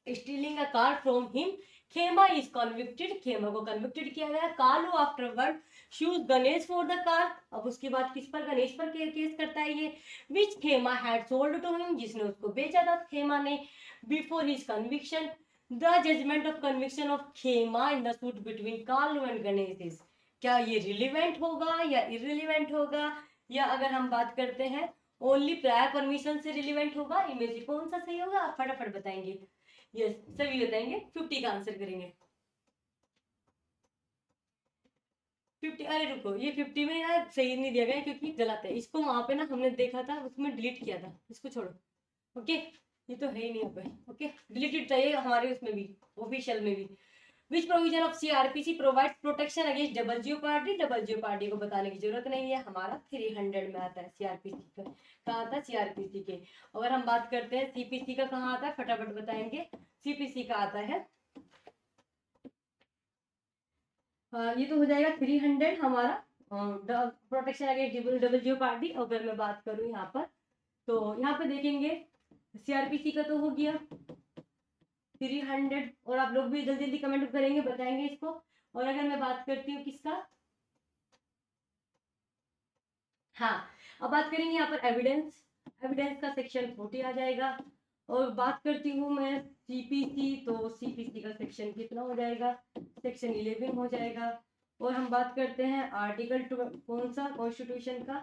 stealing a car from him. खेमा इज कन्विक्टेड, खेमा को कन्विक्टेड किया गया। Kalu afterward shoes Ganesh for the car, अब उसके बाद किस पर, गणेश पर केस करता है ये। विच खेमा हैड सोल्ड टू हिम, जिसने उसको बेचा था खेमा ने। Before his conviction the judgment of conviction of Khema in the suit between Kalu and Ganesh is, क्या ये रिलीवेंट होगा या इररिलेवेंट होगा, या अगर हम बात करते हैं ओनली प्रायर परमिशन से रिलीवेंट होगा, इनमें से कौन सा सही होगा, आप फटाफट बताएंगे। यस, सभी बताएंगे, 50 का आंसर करेंगे। 50, अरे रुको, ये 50 में यार सही नहीं दिया गया क्योंकि गलत है, इसको वहां पे ना हमने देखा था, उसमें डिलीट किया था, इसको छोड़ो। ओके, ये तो है ही नहीं यहाँ पे। ओके, डिलीटेड चाहिए हमारे उसमें भी, ऑफिशियल में भी। विच provision of CrPC provides protection against double jeopardy, double jeopardy को बताने की जरूरत नहीं है, हमारा 300 में आता है सीआरपीसी का, कहाँ आता है सीआरपीसी के। अगर हम बात करते हैं सीपीसी का कहाँ आता है, फटाफट बताएंगे, सीपीसी का आता है ये तो हो जाएगा 300 हमारा प्रोटेक्शन अगेंस्ट डबल जियोपार्डी। अगर मैं बात करूँ यहाँ पर तो यहाँ पे देखेंगे सीआरपीसी का तो हो गया 300, और आप लोग भी जल्दी जल्दी कमेंट करेंगे, बताएंगे इसको। और अगर मैं बात करती हूँ किसका, हाँ, अब बात करेंगे यहाँ पर एविडेंस, एविडेंस का सेक्शन 40 आ जाएगा। और बात करती हूँ मैं सीपीसी, तो सीपीसी का सेक्शन कितना हो जाएगा, सेक्शन 11 हो जाएगा। और हम बात करते हैं आर्टिकल कौन सा कॉन्स्टिट्यूशन का,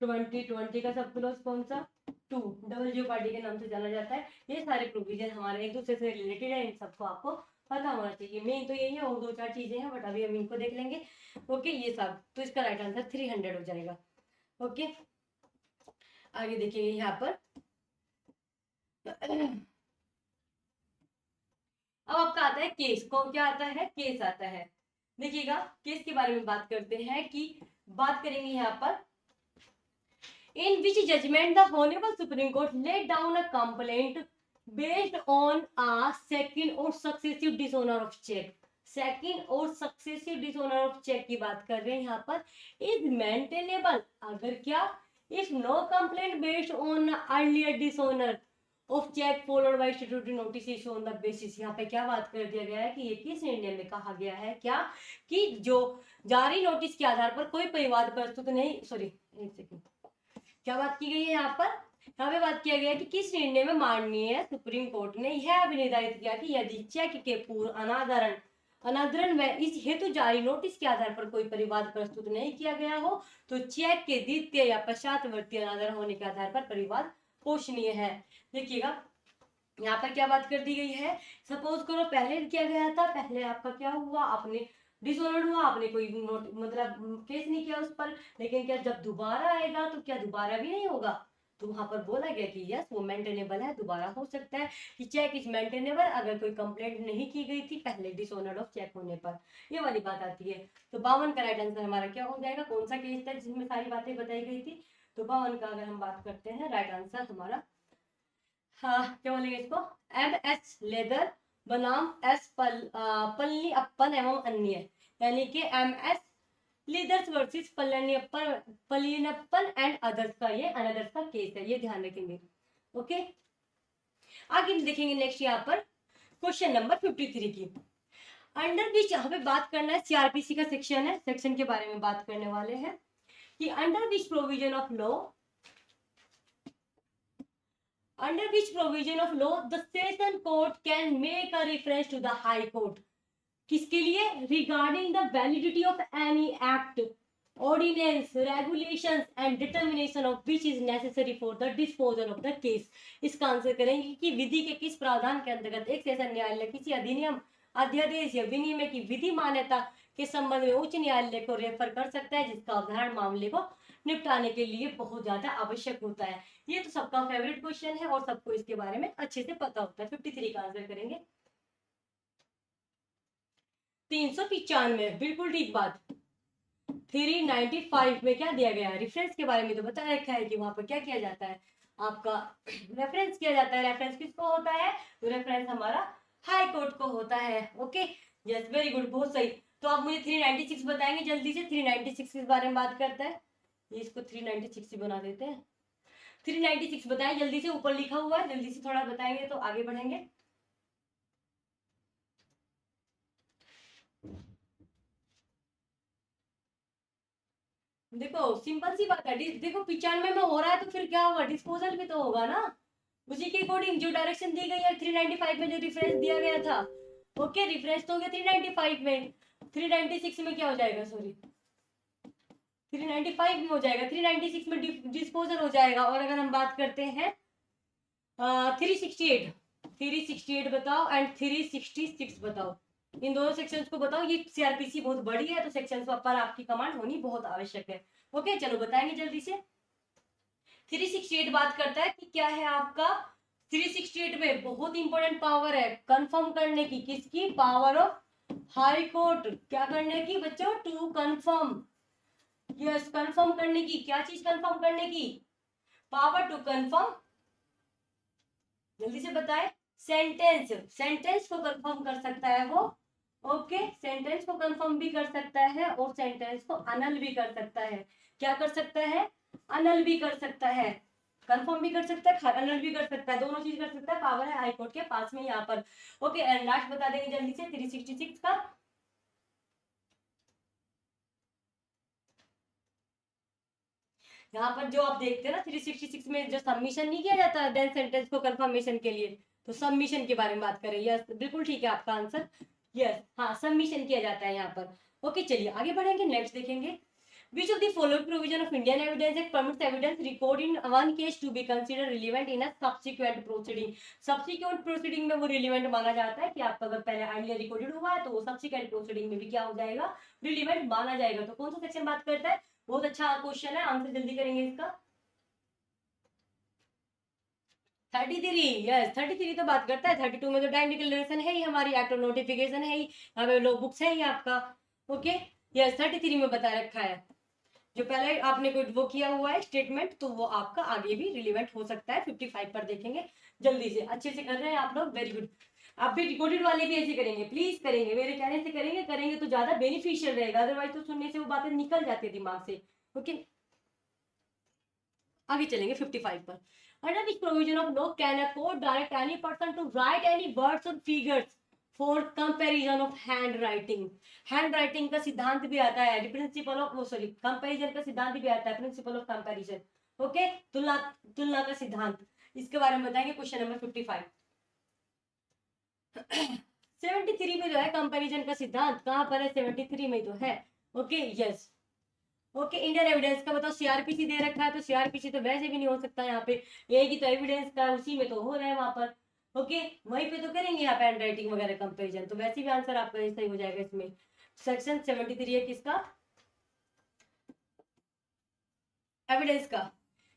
20 का सब क्लोज कौन सा, 2, डबल जियोपार्डी के नाम से जाना जाता है। ये सारे प्रोविजन हमारे एक दूसरे से रिलेटेड है, इन सबको आपको पता होना चाहिए। मेन तो यही है, और 2-4 चीजें हैं बट अभी हम इनको देख लेंगे। ओके, ये सब तो इसका राइट आंसर 300 हो जाएगा। ओके, आगे देखिए यहाँ पर अब आपका आता है केस, कौन क्या आता है, केस आता है। देखिएगा केस के बारे में बात करते हैं कि बात करेंगे यहाँ पर in which judgment the Honorable Supreme Court laid down a complaint based on a second or successive dishonor of check। Second और सक्सेसिव डिसऑनर ऑफ चेक की बात कर रहे हैं यहाँ पर, इज मेंटेनेबल, अगर क्या, if no complaint based on earlier dishonour of cheque followed by statutory notice issue on the basis. यहाँ पे क्या बात कर दिया गया है कि ये किस निर्णय में कहा गया है, क्या, कि जो जारी नोटिस के आधार पर कोई परिवाद प्रस्तुत नहीं, सॉरी एक सेकेंड, क्या बात की गई है यहाँ पर, यहाँ पे बात किया गया है कि किस निर्णय में माननीय सुप्रीम कोर्ट ने यह निर्धारित किया कि यदि चेक के पूर्व अनादरण व इस हेतु जारी नोटिस के आधार पर कोई परिवाद प्रस्तुत नहीं किया गया हो तो चेक के द्वितीय या पश्चातवर्ती अनादरण होने के आधार पर परिवाद पोषणीय है। देखिएगा यहाँ पर क्या बात कर दी गई है, सपोज करो पहले किया गया था, पहले आपका क्या हुआ, आपने डिसऑनर्ड हुआ, आपने कोई मतलब केस नहीं किया उस पर, लेकिन क्या जब दोबारा आएगा तो क्या दोबारा भी नहीं होगा? तो वहां पर बोला गया कि यस वो मेंटेनेबल है, दोबारा हो सकता है, कि चेक इज मेंटेनेबल अगर कोई कंप्लेंट नहीं की गई थी पहले डिसऑनर्ड ऑफ चेक होने पर, ये वाली बात आती है। तो 52 का राइट आंसर हमारा क्या हो जाएगा? कौन सा केस था जिसमें सारी बातें बताई गई थी? तो 52 का अगर हम बात करते हैं राइट आंसर हमारा, हाँ क्या बोलेंगे इसको, एम एस लेदर बनाम एस पल्ली अपन एवं अन्य, यानी कि M S leathers versus Palaniappan and others का ये अनदर्स का केस है, ये ध्यान रखेंगे। ओके, आगे देखेंगे नेक्स्ट यहाँ पर क्वेश्चन नंबर 53 की, अंडर विच, यहाँ पे बात करना है सीआरपीसी का सेक्शन है, सेक्शन के बारे में बात करने वाले हैं कि under which provision of law, under which provision of law the session court can make a reference to the high court, किसके लिए? regarding the validity of any act, ordinance, regulations and determination of which is necessary for the disposal of the case। इसका answer करेंगे कि विधि के किस प्रावधान के अंतर्गत एक सेशन न्यायालय किसी अधिनियम, अध्यादेश या विनियम की विधि मान्यता के संबंध में उच्च न्यायालय को रेफर कर सकता है, जिसका अवधारण मामले को निपटाने के लिए बहुत ज्यादा आवश्यक होता है। ये तो सबका फेवरेट क्वेश्चन है और सबको इसके बारे में अच्छे से पता होता है। 53 का आंसर करेंगे 395, बिल्कुल ठीक बात। 395 में क्या दिया गया है? रेफरेंस के बारे में तो बता रखा है कि वहां पर क्या किया जाता है, आपका रेफरेंस किया जाता है। रेफरेंस किसको होता है? तो रेफरेंस हमारा हाई कोर्ट को होता है। ओके, यस वेरी गुड, बहुत सही। तो आप मुझे 396 बताएंगे जल्दी से, 396 किस बारे में बात करता है? ये इसको 396 ही बना देते हैं। 396 बताएं जल्दी से, ऊपर लिखा हुआ है, जल्दी से थोड़ा बताएंगे तो आगे बढ़ेंगे। देखो सिंपल सी बात है, देखो 95 में हो रहा है तो फिर क्या होगा? डिस्पोजल भी तो होगा ना, उसी के अकॉर्डिंग जो डायरेक्शन दी गई है 395 में जो रेफरेंस दिया गया था। ओके, रेफरेंस तो हो गया 395 में, 396 में क्या हो जाएगा? सॉरी 395 में हो जाएगा, 396 में डिस्पोजल हो जाएगा। और अगर हम बात करते हैं 368, 368 बताओ एंड 366 बताओ, इन दोनों सेक्शंस को बताओ। ये सीआरपीसी बहुत बड़ी है तो सेक्शंस पर आपकी कमांड होनी बहुत आवश्यक है। ओके चलो बताएंगे जल्दी से। 368 बात करता है कि क्या है आपका, 368 में बहुत इंपॉर्टेंट पावर है कंफर्म करने की, किसकी? Power of high court. क्या करने की बच्चों? टू कंफर्म, यस कंफर्म करने की। क्या चीज कंफर्म करने की? पावर टू कंफर्म, जल्दी से बताए। सेंटेंस, सेंटेंस को कंफर्म कर सकता है वो। ओके, सेंटेंस को कंफर्म भी कर सकता है और सेंटेंस को अनल भी कर सकता है। क्या कर सकता है? अनल भी कर सकता है, कंफर्म भी कर सकता है, अनल भी कर सकता है, दोनों चीज कर सकता है। पावर है हाईकोर्ट के पास में यहाँ पर। ओके एंड लास्ट बता देंगे जल्दी से 366 का। यहाँ पर जो आप देखते हैं ना 366 में जो सबमिशन नहीं किया जाता है देन सेंटेंस को कंफर्मेशन के लिए, तो सबमिशन के बारे में बात करें। यस बिल्कुल ठीक है आपका आंसर, यस हाँ सबमिशन किया जाता है यहाँ पर। ओके चलिए आगे बढ़ेंगे, नेक्स्ट देखेंगे। Which of the following provision of Indian Evidence Act permits evidence record in one case to be considered relevant in a subsequent proceeding? Subsequent proceeding में वो relevant माना जाता है कि आपका अगर पहले earlier recorded हुआ है तो वो subsequent proceeding में भी क्या हो जाएगा? relevant माना जाएगा। तो कौन सा सेक्शन बात करता है? बहुत अच्छा क्वेश्चन है, आंसर जल्दी करेंगे इसका। 33, यस 33 तो बात करता है। 32 में तो टाइम डिक्लेरेशन है ही, हमारी एक्ट ऑफ नोटिफिकेशन है ही, यहाँ पे लॉ बुक्स है ही आपका। ओके यस 33 में बता रखा है, जो पहले आपने कोई वो किया हुआ है स्टेटमेंट तो वो आपका आगे भी रिलेवेंट हो सकता है। 55 पर देखेंगे जल्दी से, अच्छे से कर रहे हैं आप लोग, वेरी गुड। आप भी रिकॉर्डेड वाले भी ऐसे करेंगे, प्लीज करेंगे, मेरे कहने से करेंगे, करेंगे तो ज्यादा बेनिफिशियल रहेगा, अदरवाइज तो सुनने से वो बातें निकल जाती है दिमाग से। ओके आगे चलेंगे 55 पर। Under this provision of law can a court direct any person to write any words or figures for comparison of handwriting. Handwriting का सिद्धांत भी आता है, प्रिंसिपल ऑफ सॉरी कंपैरिजन का सिद्धांत भी आता है, प्रिंसिपल ऑफ कंपैरिजन। ओके तुलना, तुलना का सिद्धांत, इसके बारे में बताएंगे क्वेश्चन नंबर 55। 73 में जो है कंपैरिजन का सिद्धांत कहां पर है? 73 में तो है। Okay yes okay Indian evidence का बताओ, सीआरपीसी दे रखा है तो सीआरपीसी तो वैसे भी नहीं हो सकता यहाँ पे, एक ही तो एविडेंस का उसी में तो हो रहा है वहां पर। ओके वहीं पे तो करेंगे यहाँ पे हैंड राइटिंग वगैरह कंपेरिजन, तो वैसे भी आंसर आपका सही हो जाएगा इसमें। सेक्शन 73 है किसका, एविडेंस का।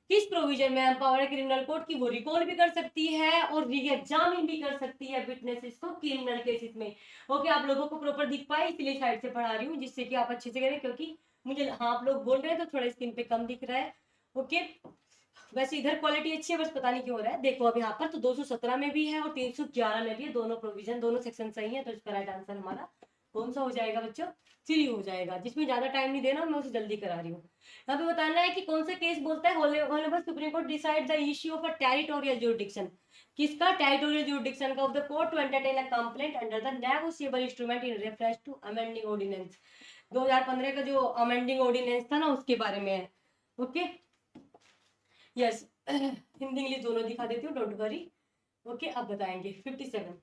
किस प्रोविजन में एम्पावर क्रिमिनल कोर्ट की वो रिकॉल भी कर सकती है और री एग्जामिन भी कर सकती है विटनेसेस को क्रिमिनल केसेस में। ओके, आप लोगों को प्रॉपर दिख पाए इसलिए साइड से पढ़ा रही हूँ जिससे कि आप अच्छे से करें, क्योंकि मुझे हाँ आप लोग बोल रहे हैं तो थोड़ा स्क्रीन पे कम दिख रहा है। ओके, वैसे इधर क्वालिटी अच्छी है, बस पता नहीं क्यों हो रहा है। देखो अब यहाँ पर तो 217 में भी है और 311 में भी है, दोनों प्रोविजन दोनों सेक्शन सही है, तो इसका राइट आंसर हमारा कौन सा हो जाएगा बच्चों, 3 हो जाएगा। जिसमें ज्यादा टाइम नहीं देना, मैं उसे जल्दी करा रही हूँ। यहाँ पे बताना है कि कौन सा केस बोलता है honourable supreme court decide the issue of a territorial jurisdiction. किसका, टेरिटोरियल ज्यूरिडिक्शन का of the court to entertain a complaint under the negotiable instrument in reference to amending ordinance. 2015 का जो अमेंडिंग ऑर्डिनेंस था ना उसके बारे में है। ओके यस, हिंदी इंग्लिश दोनों दिखा देती हूँ, डोंट वरी। ओके, अब बताएंगे 57।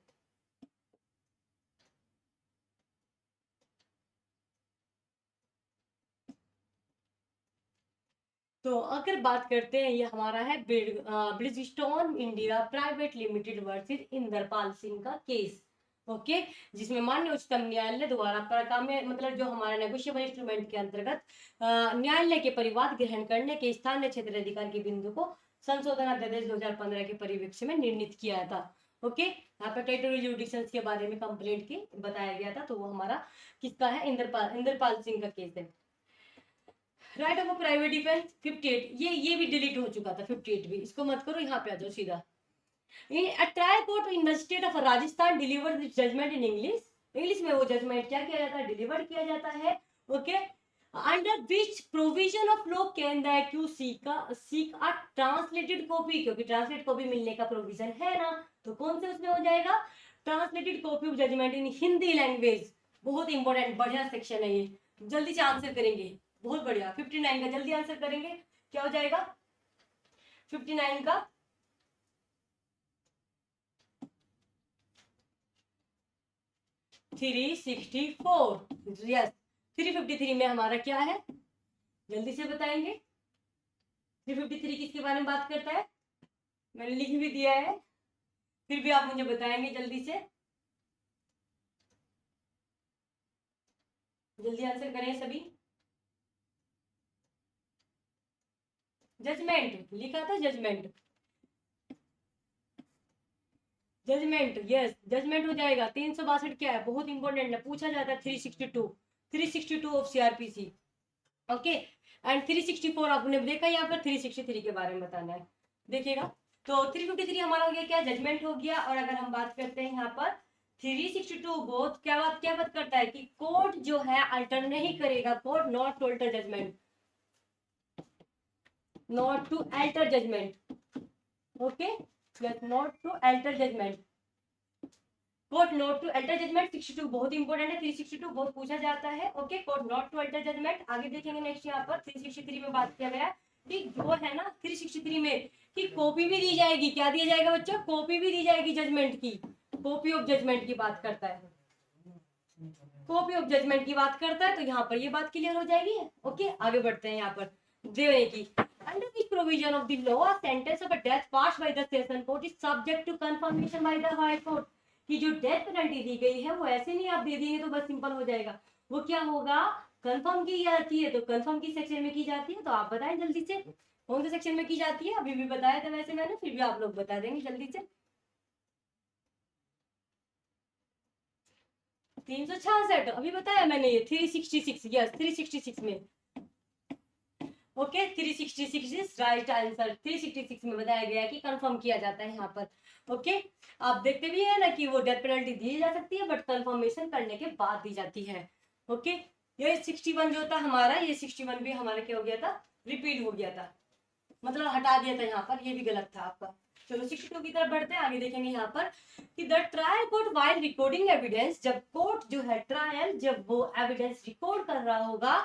तो अगर बात करते हैं, ये हमारा है Bridgestone India private limited versus Inderpal Singh का केस। ओके, जिसमें माननीय उच्चतम न्यायालय द्वारा मतलब जो हमारा नेगोशिएबल इंस्ट्रूमेंट के अंतर्गत न्यायालय के परिवाद ग्रहण करने के स्थानीय क्षेत्र अधिकार के बिंदु को संशोधन अध्यादेश 2015 के परिप्रेक्ष्य में निर्णित किया था। ओके, यहाँ पे टेरिटोरियल जुडिक्शन के बारे में कंप्लेंट की बताया गया था, तो वो हमारा किसका है, इंदरपाल सिंह का केस है। राइट ऑफ प्राइवेट डिफेंस 58, ये भी डिलीट हो चुका था 58 भी, इसको मत करो, यहाँ पे आ जाओ सीधा। In a trial court in the state of Rajasthan deliver the judgment in English. English में वो जजमेंट क्या किया जाता है, डिलीवर किया जाता है। Okay, under which provision of law can the accused seek a translated copy, क्योंकि ट्रांसलेट कॉपी मिलने का प्रोविजन है ना, तो कौन से उसमें हो जाएगा, translated copy of judgment in Hindi language. बहुत इंपॉर्टेंट बढ़िया सेक्शन है ये, जल्दी से आंसर करेंगे, बहुत बढ़िया। 59 का जल्दी आंसर करेंगे, क्या हो जाएगा 59 का, थ्री 64। यस, 353 में हमारा क्या है, जल्दी से बताएंगे। 353 किसके बारे में बात करता है, मैंने लिख भी दिया है, फिर भी आप मुझे बताएंगे जल्दी से, जल्दी आंसर करें सभी। जजमेंट लिखा था, जजमेंट, जजमेंट यस, जजमेंट हो जाएगा। 362 क्या है, बहुत इंपॉर्टेंट है, पूछा जाता है। 362 ऑफ सीआरपीसी। ओके, एंड 364 आपने देखा, यहाँ पर 363 के बारे में बताना है, देखिएगा। तो 353 हमारा हो गया क्या, जजमेंट हो गया। और अगर हम बात करते हैं यहाँ पर 362 बहुत क्या बात करता है कि कोर्ट जो है अल्टर नहीं करेगा, court not to alter judgment, not to alter judgment. Okay, not to alter judgment, court not to alter judgment. 62 बहुत इंपॉर्टेंट है, 362 बहुत पूछा जाता है। Okay, court not to alter judgment. आगे देखेंगे नेक्स्ट, यहाँ पर 363 में बात किया गया कि जो है ना 363 में कि कॉपी भी दी जाएगी, क्या दिया जाएगा बच्चों, कॉपी भी दी जाएगी जजमेंट की, कॉपी ऑफ जजमेंट की बात करता है, कॉपी ऑफ जजमेंट की बात करता है, तो यहाँ पर ये बात क्लियर हो जाएगी। ओके, आगे बढ़ते हैं यहाँ पर देने की। Under which provision of the law, a sentence of a death passed by the session court is subject to confirmation by the high court। कि जो डेथ पेनल्टी दी गई है वो ऐसे नहीं आप दे देंगे तो बस सिंपल हो जाएगा, वो क्या होगा, कंफर्म की जाती है। तो कंफर्म की सेक्शन में की जाती है, तो आप बताएं जल्दी से कौन से सेक्शन में की जाती है, अभी भी बताया था वैसे मैंने, फिर भी आप लोग बता देंगे जल्दी से। 366 अभी बताया मैंने, ये 366, यस 366 में। Okay, 366 is right answer. 366 में बताया गया है कि कंफर्म किया जाता है यहाँ पर। ओके, आप देखते भी है ना कि वो डेथ पेनल्टी दी जा सकती है बट कंफर्मेशन करने के बाद दी जाती है। ओके, ये 61 जो था हमारा, ये 61 भी हमारा क्या हो गया था, रिपीट हो गया था, मतलब हटा दिया था यहाँ पर, ये भी गलत था आपका। चलो 62 की तरफ बढ़ते हैं, आगे देखेंगे यहाँ पर कि the trial court while recording evidence, जब कोर्ट जो है ट्रायल जब वो एविडेंस रिकॉर्ड कर रहा होगा,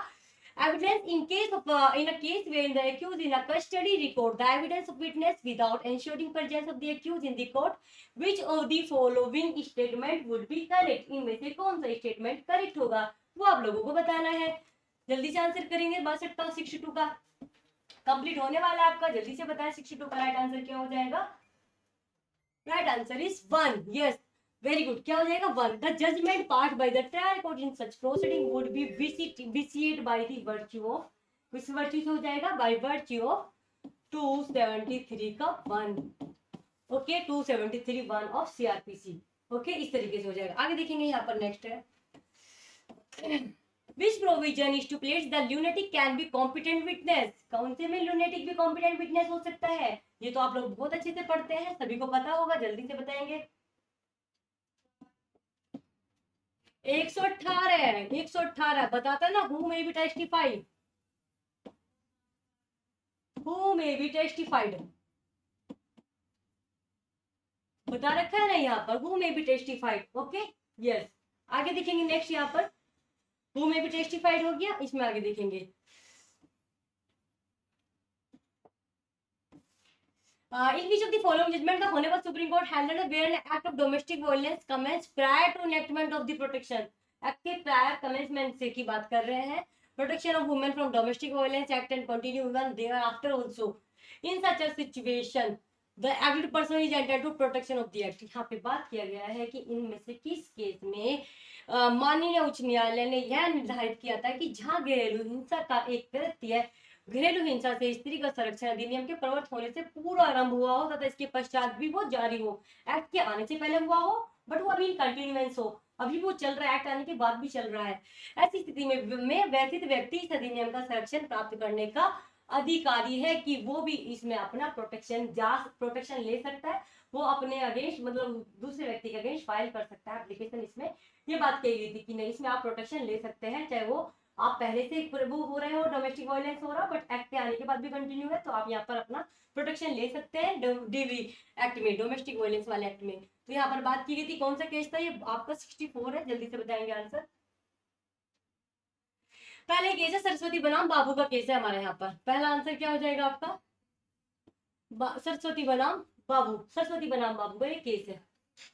evidence in case of in a case wherein the accused in a custody record the evidence of witness without ensuring presence of the accused in the court, which of the following statement would be correct, इनमें से कौन सा statement correct होगा वो आप लोगों को बताना है। जल्दी से आंसर करेंगे, 62 का कंप्लीट होने वाला है आपका, जल्दी से बताएं 62 का राइट आंसर क्या हो जाएगा। Right answer is 1, yes very good, क्या हो जाएगा 1। The judgment pass by the trial court in such proceeding would be vitiate by the virtue of, किस वर्च्यू से हो जाएगा, बाय वर्च्यू ऑफ 273 का 1। Okay 273 1 of CrPC. ओके इस तरीके से हो जाएगा। आगे देखेंगे यहाँ पर नेक्स्ट है Which provision is to place the lunatic can be competent witness? कौन से में lunatic भी competent witness हो सकता है? ये तो आप लोग बहुत अच्छे से पढ़ते हैं, सभी को पता होगा, जल्दी से बताएंगे। 118 है, 118 बताता ना, who may be testified, who may be testified बता रखा है ना यहाँ पर, who may be testified। Okay yes, आगे देखेंगे नेक्स्ट यहाँ पर who may be testified हो गया, इसमें आगे देखेंगे in which of the following judgment the Honorable Supreme Court handled where an act of domestic violence commenced prior to enactment of the Protection Act के prior commencement से की बात कर रहे हैं, Protection of Women from Domestic Violence Act and continue even thereafter also in such a situation the aggrieved person is entitled to protection of the act। यहाँ पे बात किया गया है कि इनमें से किस केस में माननीय उच्च न्यायालय ने यह निर्धारित किया था कि जहाँ घरेलू हिंसा का एक कृत्य घरेलू हिंसा से स्त्री का संरक्षण अधिनियम के प्रवर्त होने से पूर्व आरंभ हुआ हो तथा इसके पश्चात भी वो जारी हो, एक्ट के आने से पहले हुआ हो बट वो अभी कंटिन्यूएंस हो, अभी वो चल रहा है, एक्ट आने के बाद भी चल रहा है, ऐसी स्थिति में व्यथित व्यक्ति इस अधिनियम का संरक्षण प्राप्त करने का अधिकारी है कि वो भी इसमें अपना प्रोटेक्शन ले सकता है, वो अपने अगेंस्ट मतलब दूसरे व्यक्ति के अगेंस्ट फाइल कर सकता है एप्लीकेशन। इसमें ये बात कही गई थी कि नहीं इसमें आप प्रोटेक्शन ले सकते हैं, चाहे वो आप पहले से वो हो रहे हो, डोमेस्टिक वायलेंस हो रहा बट एक्ट के आने के बाद भी कंटिन्यू है, तो आप यहाँ पर अपना प्रोटेक्शन ले सकते हैं डीवी एक्ट में, डोमेस्टिक वायलेंस वाले एक्ट में। तो यहाँ पर बात की गई थी, कौन सा केस था ये, आपका 64 है, जल्दी से बताएंगे आंसर। पहले केस है सरस्वती बनाम बाबू का केस है हमारे यहाँ पर, पहला आंसर क्या हो जाएगा आपका, सरस्वती बनाम बाबू, सरस्वती बनाम बाबू का ये केस है।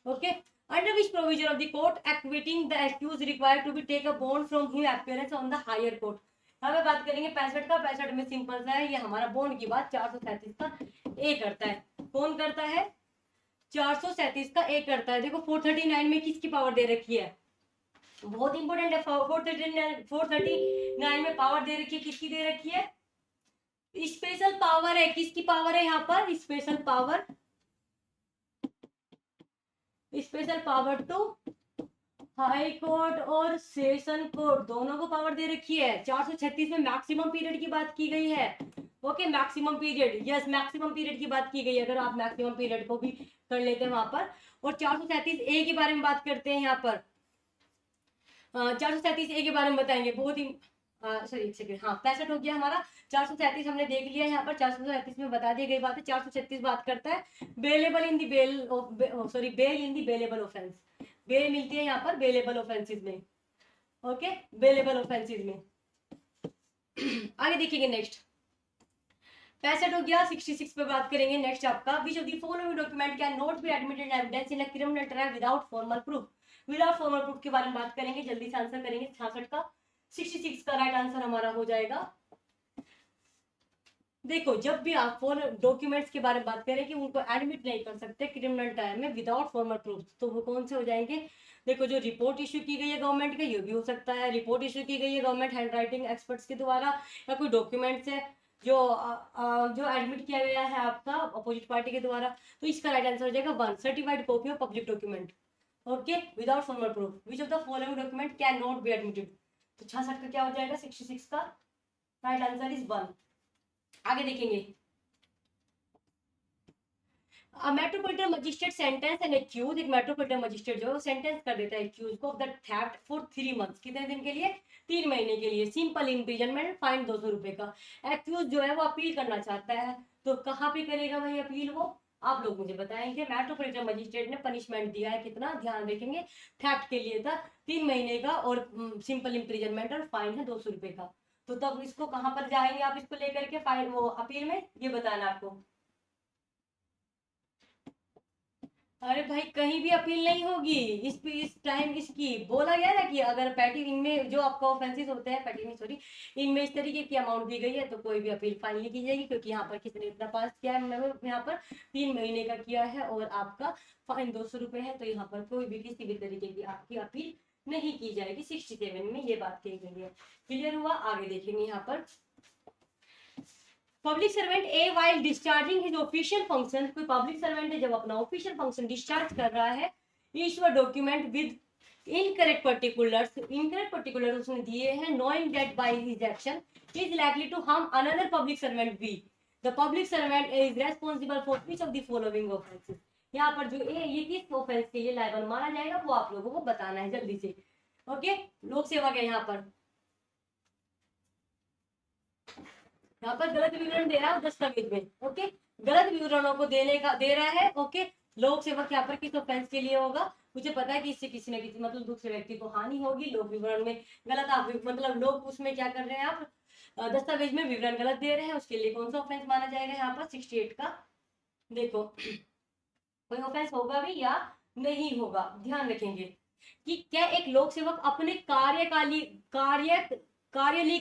Okay under which provision of the court acquitting the accused required to be take a bond from his appearance on the higher court। यहाँ पे बात करेंगे 65 का, 65 में सिंपल सा है, ये हमारा बॉन्ड की बात 437 का ए करता है, कौन करता है, 437 का ए करता है। देखो 439 में किसकी पावर दे रखी है, बहुत इंपॉर्टेंट है, 439 में पावर दे रखी है, किसकी दे रखी है, स्पेशल पावर है, किसकी पावर है यहाँ पर, special power, special power to high court और सेशन कोर्ट दोनों को पावर दे रखी है। 436 में मैक्सिमम पीरियड की बात की गई है। Okay maximum period, yes maximum period की बात की गई है, अगर आप मैक्सिमम पीरियड को भी कर लेते हैं वहां पर। और 437 ए के बारे में बात करते हैं यहाँ पर, 437 ए के बारे में बताएंगे, बहुत ही सॉरी एक सेकंड, हाँ 65 हो गया हमारा, 437 हमने देख लिया यहाँ पर, 437 में बता दी गई बात है। 436 बात करता है bailable in the bail sorry bail in the bailable offence, bail मिलती है यहाँ पर बेलेबल ऑफेंसेस में। ओके बेलेबल ऑफेंसेस में आगे देखेंगे नेक्स्ट, 65 हो गया, 66 पे बात करेंगे नेक्स्ट आपका, विच of the following document can not be admitted evidence in a criminal trial without formal proof. Without formal proof के बारे में बात करेंगे, जल्दी से आंसर करेंगे 66 का, 66 का राइट आंसर हमारा हो जाएगा। देखो जब भी आप डॉक्यूमेंट्स के बारे में बात करें कि उनको एडमिट नहीं कर सकते क्रिमिनल ट्रायल में विदाउट फॉर्मल प्रूफ, तो वो कौन से हो जाएंगे, देखो जो रिपोर्ट इश्यू की गई है गवर्नमेंट के, ये भी हो सकता है, रिपोर्ट इश्यू की गई है गवर्नमेंट हैंड राइटिंग एक्सपर्ट्स के द्वारा, या कोई डॉक्यूमेंट्स है जो जो एडमिट किया गया है आपका अपोजिट पार्टी के द्वारा, तो इसका राइट आंसर हो जाएगा 1 certified copy of public document. Okay without formal proof which of the following document can not be admitted, तो 66 का क्या हो जाएगा, 66 का राइट आंसर इज 1। आगे देखेंगे metropolitan magistrate sentence and accused, एक मेट्रोपॉलिटन मजिस्ट्रेट जो सेंटेंस कर देता है एक्यूज को of the theft for 3 months, कितने दिन के लिए, 3 महीने के लिए, सिंपल इम्प्रिजनमेंट, फाइन 200 रुपए का। एक्यूज जो है वो अपील करना चाहता है, तो कहाँ पे करेगा भाई अपील वो, आप लोग मुझे बताएंगे। मेट्रोपॉलिटन मजिस्ट्रेट ने पनिशमेंट दिया है कितना, ध्यान रखेंगे, थेफ्ट के लिए था 3 महीने का और सिंपल इम्प्रिजनमेंट और फाइन है 200 रुपए का, तो तब इसको कहाँ पर जाएंगे आप इसको लेकर के फाइल वो अपील में, ये बताना आपको। अरे भाई कहीं भी अपील नहीं होगी। इस टाइम इसकी बोला गया ना कि अगर पैटी इनमें जो आपका ऑफेंसेस होते हैं, पैटी नहीं सॉरी, इनमें इस तरीके की अमाउंट दी गई है तो कोई भी अपील फाइल नहीं की जाएगी, क्योंकि यहाँ पर किसने इतना पास किया है, मतलब यहाँ पर 3 महीने का किया है और आपका फाइन 200 रुपये है, तो यहाँ पर कोई भी किसी भी तरीके की आपकी अपील नहीं की जाएगी। 67 में ये बात कही गई है। क्लियर हुआ? आगे देखेंगे यहाँ पर। Public servant a while discharging his official function, कोई पब्लिक सर्वेंट है जब अपना ऑफिशियल फंक्शन डिस्चार्ज कर रहा है, issue a document with incorrect particular उसने दिए हैं, knowing that by his action is likely to harm another public servant be, the public servant is responsible for which of the following offences. यहाँ पर जो ये किस ऑफेंस के लिए लायबल माना जाएगा वो आप लोगों को बताना है जल्दी से। ओके, लोक सेवक है यहाँ पर, यहाँ पर गलत विवरण दे रहा है दस्तावेज में। ओके, गलत विवरणों को दे रहा है। ओके, लोक सेवक यहाँ पर किस ऑफेंस के लिए होगा? मुझे पता है कि इससे किसी न किसी मतलब दूसरे व्यक्ति को हानि होगी। लोक विवरण में गलत आप मतलब लोग उसमें क्या कर रहे हैं, आप दस्तावेज में विवरण गलत दे रहे हैं, उसके लिए कौन सा ऑफेंस माना जाएगा यहाँ पर? 68 का। देखो, कोई ऑफेंस होगा भी या नहीं होगा, ध्यान रखेंगे कि क्या एक लोक सेवक अपने कार्यालयीय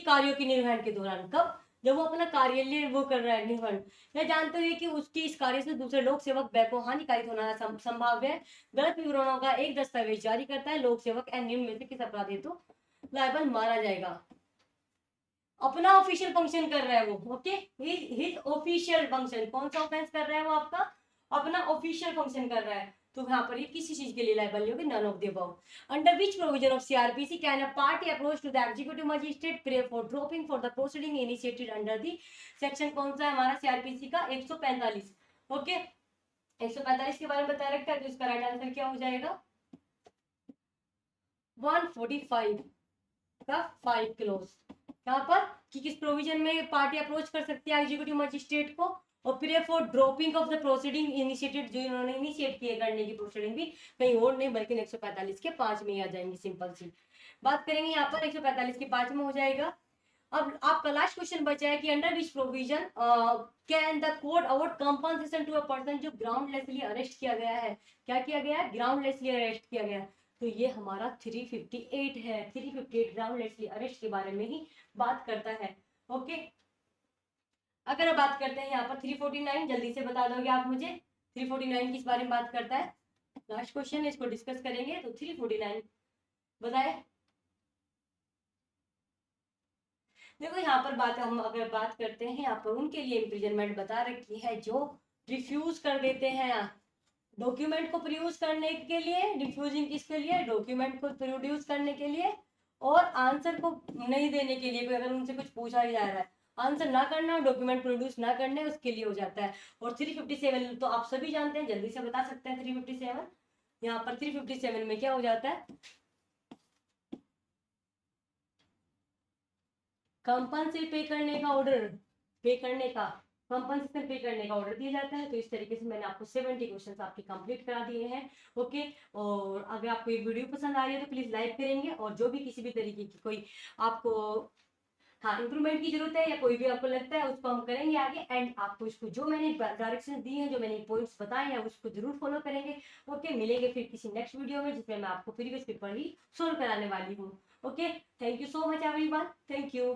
कार्यों के निर्वहन के दौरान, कब? जब वो अपना कार्यालय वो कर रहा है निर्वहन, या जानते हुए कि उसकी इस कार्य से दूसरे लोक सेवक को हानिकारित होना संभाव्य है, गलत विवरणों का एक दस्तावेज जारी करता है, लोक सेवक एंड निम्न में से किस अपराध हेतु लायबल माना जाएगा? अपना ऑफिशियल फंक्शन कर रहा है वो। ओके, हिज ऑफिशियल फंक्शन, कौन सा ऑफेंस कर रहा है वो? आपका अपना ऑफिशियल फंक्शन कर रहा है, तो यहाँ पर ये किसी चीज के लिए लायबल नहीं होगी, none of the above. Under which provision of CrPC can a party approach to the executive magistrate pray for dropping for the proceeding initiated under the section, कौन सा है हमारा सीआरपीसी का? 145। ओके, 145 के बारे में बता रखा है, तो इसका राइट आंसर क्या हो जाएगा? 145 का 5 क्लोज। यहाँ पर कि किस प्रोविजन में पार्टी अप्रोच कर सकती है एग्जीक्यूटिव मजिस्ट्रेट को, और pray for dropping of the proceeding initiated, जो इन्होंने इनिशिएट किए करने की प्रोसीडिंग भी कहीं और नहीं बल्कि 145 के 5 में ही आ जाएंगी। सिंपल सी बात करेंगे यहाँ पर, 145 के 5 में हो जाएगा। अब आपका लास्ट क्वेश्चन बचा है कि under which provision can the court award compensation to a person जो ग्राउंडलेसली अरेस्ट किया गया है। क्या किया गया है? ग्राउंडलेसली अरेस्ट किया गया। तो ये हमारा 358 है। 358 ग्राउंडलेसली अरेस्ट के बारे में ही बात करता है। ओके, अगर बात करते हैं यहाँ पर 349, जल्दी से बता दोगे आप मुझे 349 किस बारे में बात करता है? लास्ट क्वेश्चन है, इसको डिस्कस करेंगे। तो 349 बताए। देखो यहाँ पर बात, हम अगर बात करते हैं यहाँ पर उनके लिए इम्प्रिजनमेंट बता रखी है जो रिफ्यूज कर देते हैं डॉक्यूमेंट को प्रोड्यूस करने के लिए। रिफ्यूजिंग किसके लिए? डॉक्यूमेंट को प्रोड्यूस करने के लिए, और आंसर को नहीं देने के लिए। अगर उनसे कुछ पूछा ही जा रहा है, आंसर ना करना और डॉक्यूमेंट प्रोड्यूस ना करने, उसके लिए हो जाता है। और 357 तो आप सभी जानते हैं, जल्दी से बता सकते हैं। 357 यहाँ पर 357 में क्या हो जाता है? कंपनसेशन पे करने का ऑर्डर, पे करने का कंपनसेशन पे करने का ऑर्डर दिया जाता है। तो इस तरीके से मैंने आपको 70 क्वेश्चंस आपके कंप्लीट करा दिए हैं। ओके, और अगर आपको ये वीडियो पसंद आ रही है तो प्लीज लाइक करेंगे, और जो भी किसी भी तरीके की कोई आपको हाँ इंप्रूवमेंट की जरूरत है या कोई भी आपको लगता है, उसको हम करेंगे आगे। एंड आपको इसको जो मैंने डायरेक्शन दी है, जो मैंने पॉइंट्स बताए हैं, उसको जरूर फॉलो करेंगे। ओके, मिलेंगे फिर किसी नेक्स्ट वीडियो में जिसमें मैं आपको प्रीवियस पेपर ही सोल्व कराने वाली हूँ। Okay, thank you so much everyone, thank you.